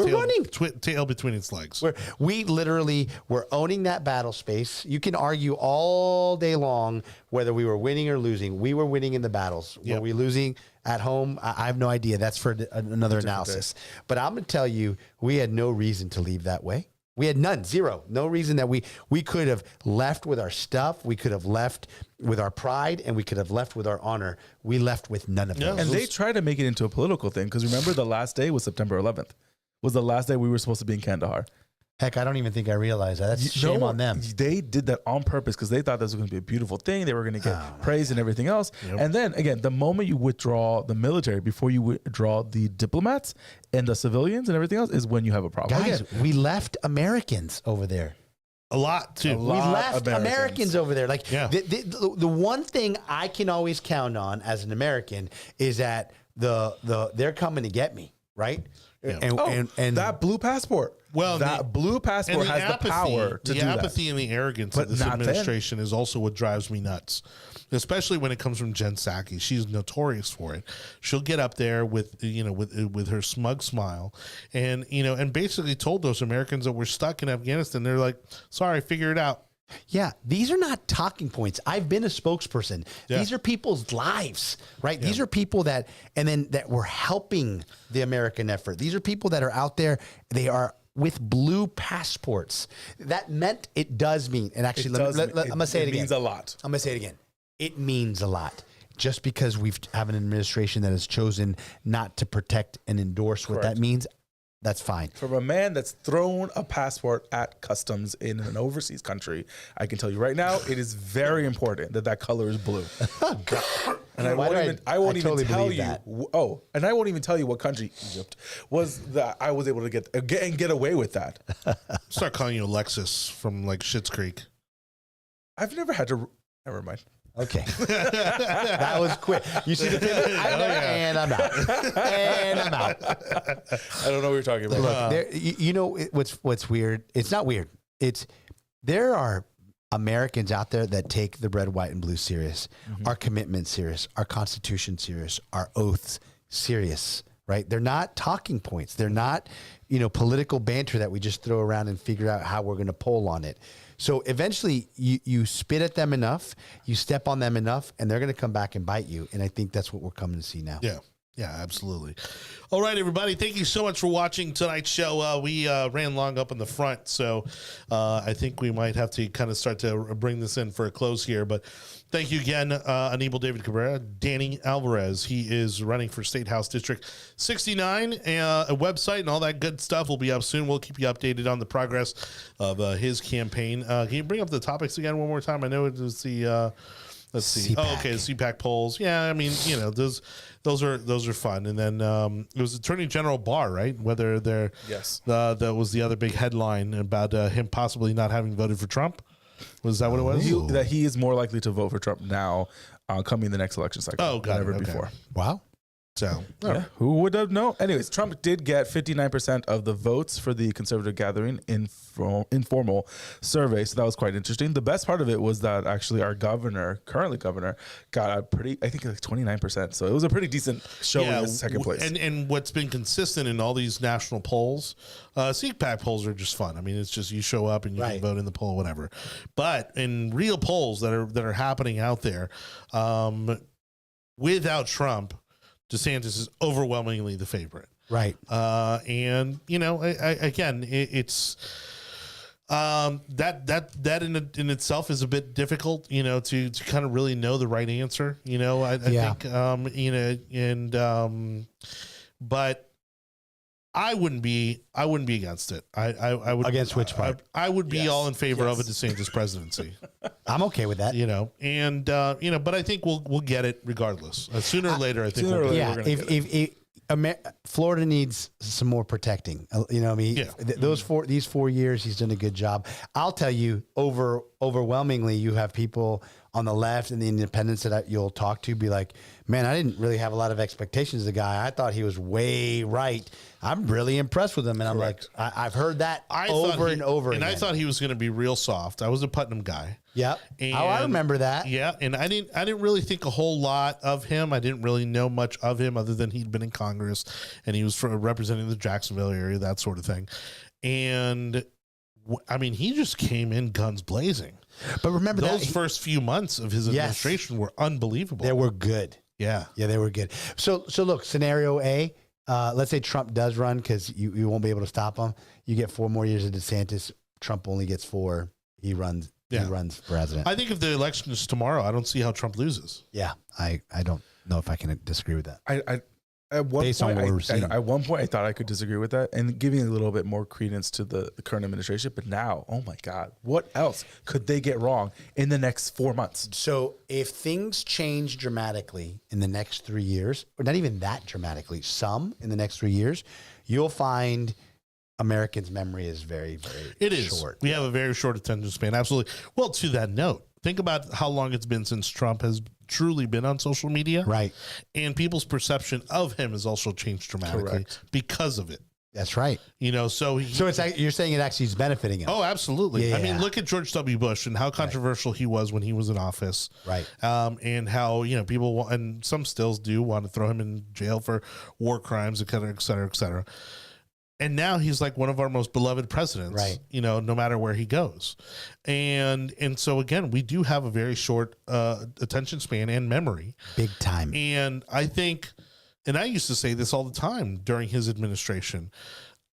tail between its legs. We literally were owning that battle space. You can argue all day long whether we were winning or losing. We were winning in the battles. Yep. Were we losing? At home, I have no idea. That's for another analysis. But I'm going to tell you, we had no reason to leave that way. We had none, zero. No reason that we could have left with our stuff. We could have left with our pride, and we could have left with our honor. We left with none of those. And they tried to make it into a political thing because remember the last day was September 11th. Was the last day we were supposed to be in Kandahar. Heck, I don't even think I realized that. That's shame on them. They did that on purpose because they thought this was going to be a beautiful thing. They were going to get praise and everything else. Yep. And then again, the moment you withdraw the military before you withdraw the diplomats and the civilians and everything else is when you have a problem. Guys, we left Americans over there. A lot too. We left Americans over there. Like the one thing I can always count on as an American is that they're coming to get me, right? Yeah. And that blue passport. Well, that blue passport has the power to do that. The apathy and the arrogance of this administration is also what drives me nuts, especially when it comes from Jen Psaki. She's notorious for it. She'll get up there with her smug smile, and basically told those Americans that were stuck in Afghanistan, they're like, "Sorry, figure it out." Yeah, these are not talking points. I've been a spokesperson. Yeah. These are people's lives, right? Yeah. These are people that were helping the American effort. These are people that are out there. They are with blue passports. That meant it does mean, and actually, I'm going to say it again. It means a lot. I'm going to say it again. It means a lot. Just because we have an administration that has chosen not to protect and endorse what that means, that's fine. From a man that's thrown a passport at customs in an overseas country, I can tell you right now, it is very important that color is blue. And I won't even tell you what country, Egypt, was that I was able to get away with that. Start calling you Alexis from like Schitt's Creek. I've never had to. Never mind. Okay. That was quick. You see the pivot? And I'm out. And I'm out. I don't know what you're talking about. Look, what's weird? It's not weird. There are Americans out there that take the red, white, and blue serious, our commitment serious, our Constitution serious, our oaths serious, right? They're not talking points. They're not, political banter that we just throw around and figure out how we're going to poll on it. So eventually you spit at them enough, you step on them enough, and they're going to come back and bite you. And I think that's what we're coming to see now. Yeah. Yeah, absolutely. All right, everybody. Thank you so much for watching tonight's show. We ran long up in the front, so I think we might have to kind of start to bring this in for a close here. But thank you again, Anibal David Cabrera, Danny Alvarez. He is running for State House District 69. A website and all that good stuff will be up soon. We'll keep you updated on the progress of his campaign. Can you bring up the topics again one more time? I know it was the... Let's see. CPAC. Oh, okay. The CPAC polls. Yeah, I mean, those are fun. And then it was Attorney General Barr, right? Whether they're that was the other big headline about him possibly not having voted for Trump. Was that what it was? That he is more likely to vote for Trump now, coming the next election cycle than ever before. Wow. So who would have known? Anyways, Trump did get 59% of the votes for the conservative gathering informal survey. So that was quite interesting. The best part of it was that actually our current governor, got a pretty, I think like 29%. So it was a pretty decent showing in second place. And what's been consistent in all these national polls, CPAC polls are just fun. I mean, it's just you show up and you can vote in the poll, whatever. But in real polls that are happening out there, without Trump, DeSantis is overwhelmingly the favorite. Right. And again, it's that in itself is a bit difficult, to kind of really know the right answer. I think, but I wouldn't be against it. I would against which part? I would be all in favor of a DeSantis presidency. I'm okay with that. But I think we'll get it regardless. Sooner or later, I think. Florida needs some more protecting. These 4 years, he's done a good job. I'll tell you, overwhelmingly, you have people on the left and the independents that you'll talk to be like, man, I didn't really have a lot of expectations of the guy. I thought he was way right. I'm really impressed with him. And I'm like, I've heard that over and over again. And I thought he was going to be real soft. I was a Putnam guy. Yep. I remember that. Yeah. And I didn't really think a whole lot of him. I didn't really know much of him other than he'd been in Congress and he was representing the Jacksonville area, that sort of thing. And I mean, he just came in guns blazing. But remember those first few months of his administration were unbelievable. They were good. Yeah. Yeah, they were good. So look, scenario A, let's say Trump does run because you won't be able to stop him. You get 4 more years of DeSantis. Trump only gets 4. He runs. Yeah. He runs president. I think if the election is tomorrow, I don't see how Trump loses. Yeah, I don't know if I can disagree with that. At one Based on point, what we're seeing. at one point, I thought I could disagree with that and giving a little bit more credence to the current administration. But now, oh my God, what else could they get wrong in the next 4 months? So if things change dramatically in the next 3 years, or not even that dramatically, some in the next 3 years, you'll find Americans' memory is very, very It is. short. We have a very short attention span. Absolutely. Well, to that note, think about how long it's been since Trump has truly been on social media. Right. And people's perception of him has also changed dramatically Correct. because of it. That's right. You know, so You're saying it actually is benefiting him. Oh, absolutely. I mean, Yeah. look at George W. Bush and how controversial he was when he was in office. Right. And how, people, and some still do want to throw him in jail for war crimes, et cetera, et cetera, et cetera. And now he's like one of our most beloved presidents, Right. No matter where he goes. And so, again, we do have a very short attention span and memory. Big time. And I think, and I used to say this all the time during his administration,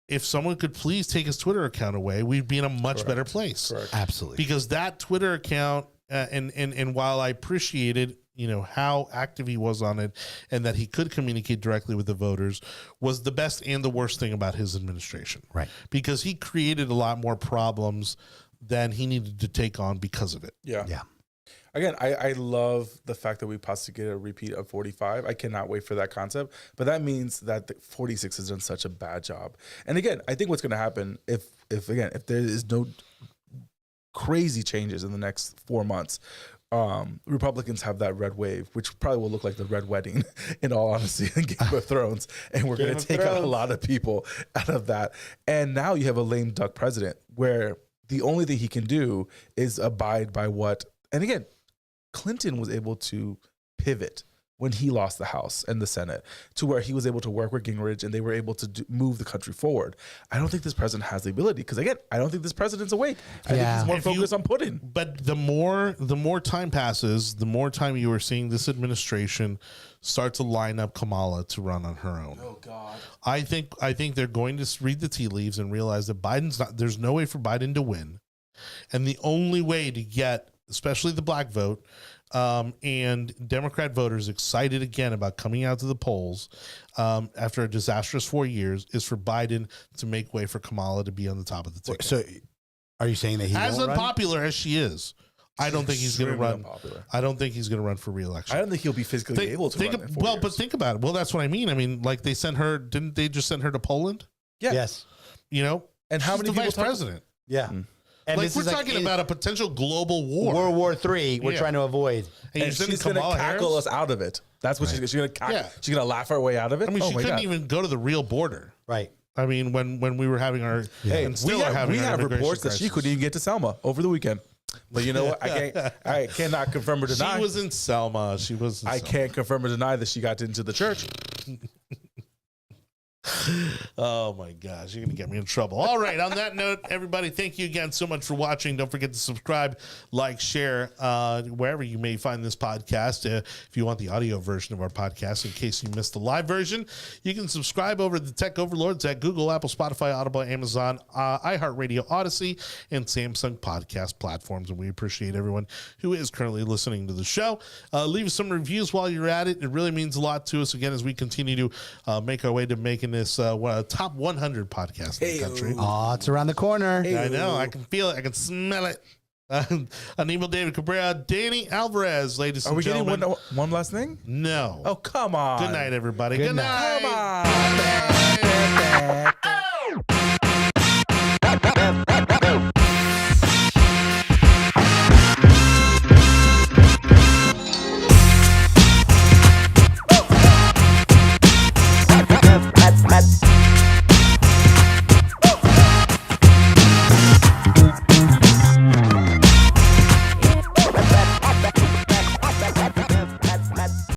if someone could please take his Twitter account away, we'd be in a much better place. Correct. Absolutely. Because that Twitter account, and while I appreciated, how active he was on it and that he could communicate directly with the voters, was the best and the worst thing about his administration. Right. Because he created a lot more problems than he needed to take on because of it. Yeah. Yeah. Again, I love the fact that we possibly get a repeat of 45. I cannot wait for that concept. But that means that the 46 has done such a bad job. And again, I think what's going to happen if there is no crazy changes in the next 4 months, Republicans have that red wave, which probably will look like the red wedding, in all honesty, in Game of Thrones. And we're going to take out a lot of people out of that. And now you have a lame duck president where the only thing he can do is abide by what, and again, Clinton was able to pivot when he lost the House and the Senate to where he was able to work with Gingrich and they were able to move the country forward. I don't think this president has the ability because, again, I don't think this president's awake. I think he's more focused on Putin. But the more time passes, the more time you are seeing this administration start to line up Kamala to run on her own. Oh, God. I think they're going to read the tea leaves and realize that there's no way for Biden to win. And the only way to get, especially the black vote, and Democrat voters excited again about coming out to the polls after a disastrous 4 years is for Biden to make way for Kamala to be on the top of the ticket. So are you saying that he As won't run? unpopular as she is, I don't think he's going to run. Unpopular. I don't think he's going to run for re-election. I don't think he'll be physically able to run in 4 years. But think about it. Well, that's what I mean. I mean, like they sent her. Didn't they just send her to Poland? Yeah. Yes. And how She's many the people vice president? Yeah. And Like this we're is talking about a potential global war. World War III. We're Yeah. trying to avoid. And you're And sending she's going to Kamala cackle Harris? us out of it. That's what she's going to Yeah. She's going to laugh her way out of it. I mean, oh she my couldn't God. even go to the real border. Right. I mean, when we were having our, Hey, and still we are having have our immigration reports that she crisis. couldn't even get to Selma over the weekend. But you know what? I cannot confirm or deny. She was in Selma. She was. In I Selma. can't confirm or deny that she got into the church. Oh my gosh, you're gonna get me in trouble. All right, on that note, everybody, thank you again so much for watching. Don't forget to subscribe, like, share, wherever you may find this podcast. If you want the audio version of our podcast, in case you missed the live version, you can subscribe over the Tech Overlords at Google, Apple, Spotify, Audible, Amazon, iHeartRadio, Odyssey, and Samsung podcast platforms. And we appreciate everyone who is currently listening to the show. Leave some reviews while you're at it. It really means a lot to us, again, as we continue to make our way to making this top 100 podcast in the country. Oh, it's around the corner. I know. I can feel it. I can smell it. Anibal, David Cabrera, Danny Alvarez, ladies Are and we getting gentlemen. one last thing? No. Oh, come on. Good night, everybody. Good Good night. night. Come on.